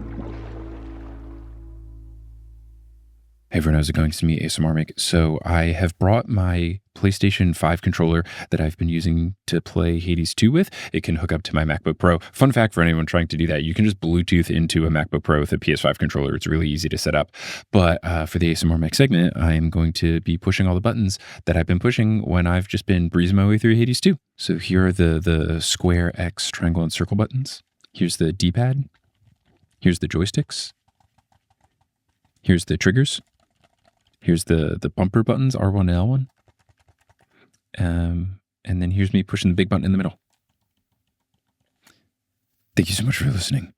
Hey everyone, how's it going? It's me, ASMR Mick. So I have brought my PlayStation 5 controller that I've been using to play Hades 2 with. It can hook up to my MacBook Pro. Fun fact for anyone trying to do that, you can just Bluetooth into a MacBook Pro with a PS5 controller. It's really easy to set up. But for the ASMR Mick segment, I am going to be pushing all the buttons that I've been pushing when I've just been breezing my way through Hades 2. So here are the square, X, triangle, and circle buttons. Here's the D-pad. Here's the joysticks. Here's the triggers. Here's the bumper buttons, R1 and L1. And then here's me pushing the big button in the middle. Thank you so much for listening.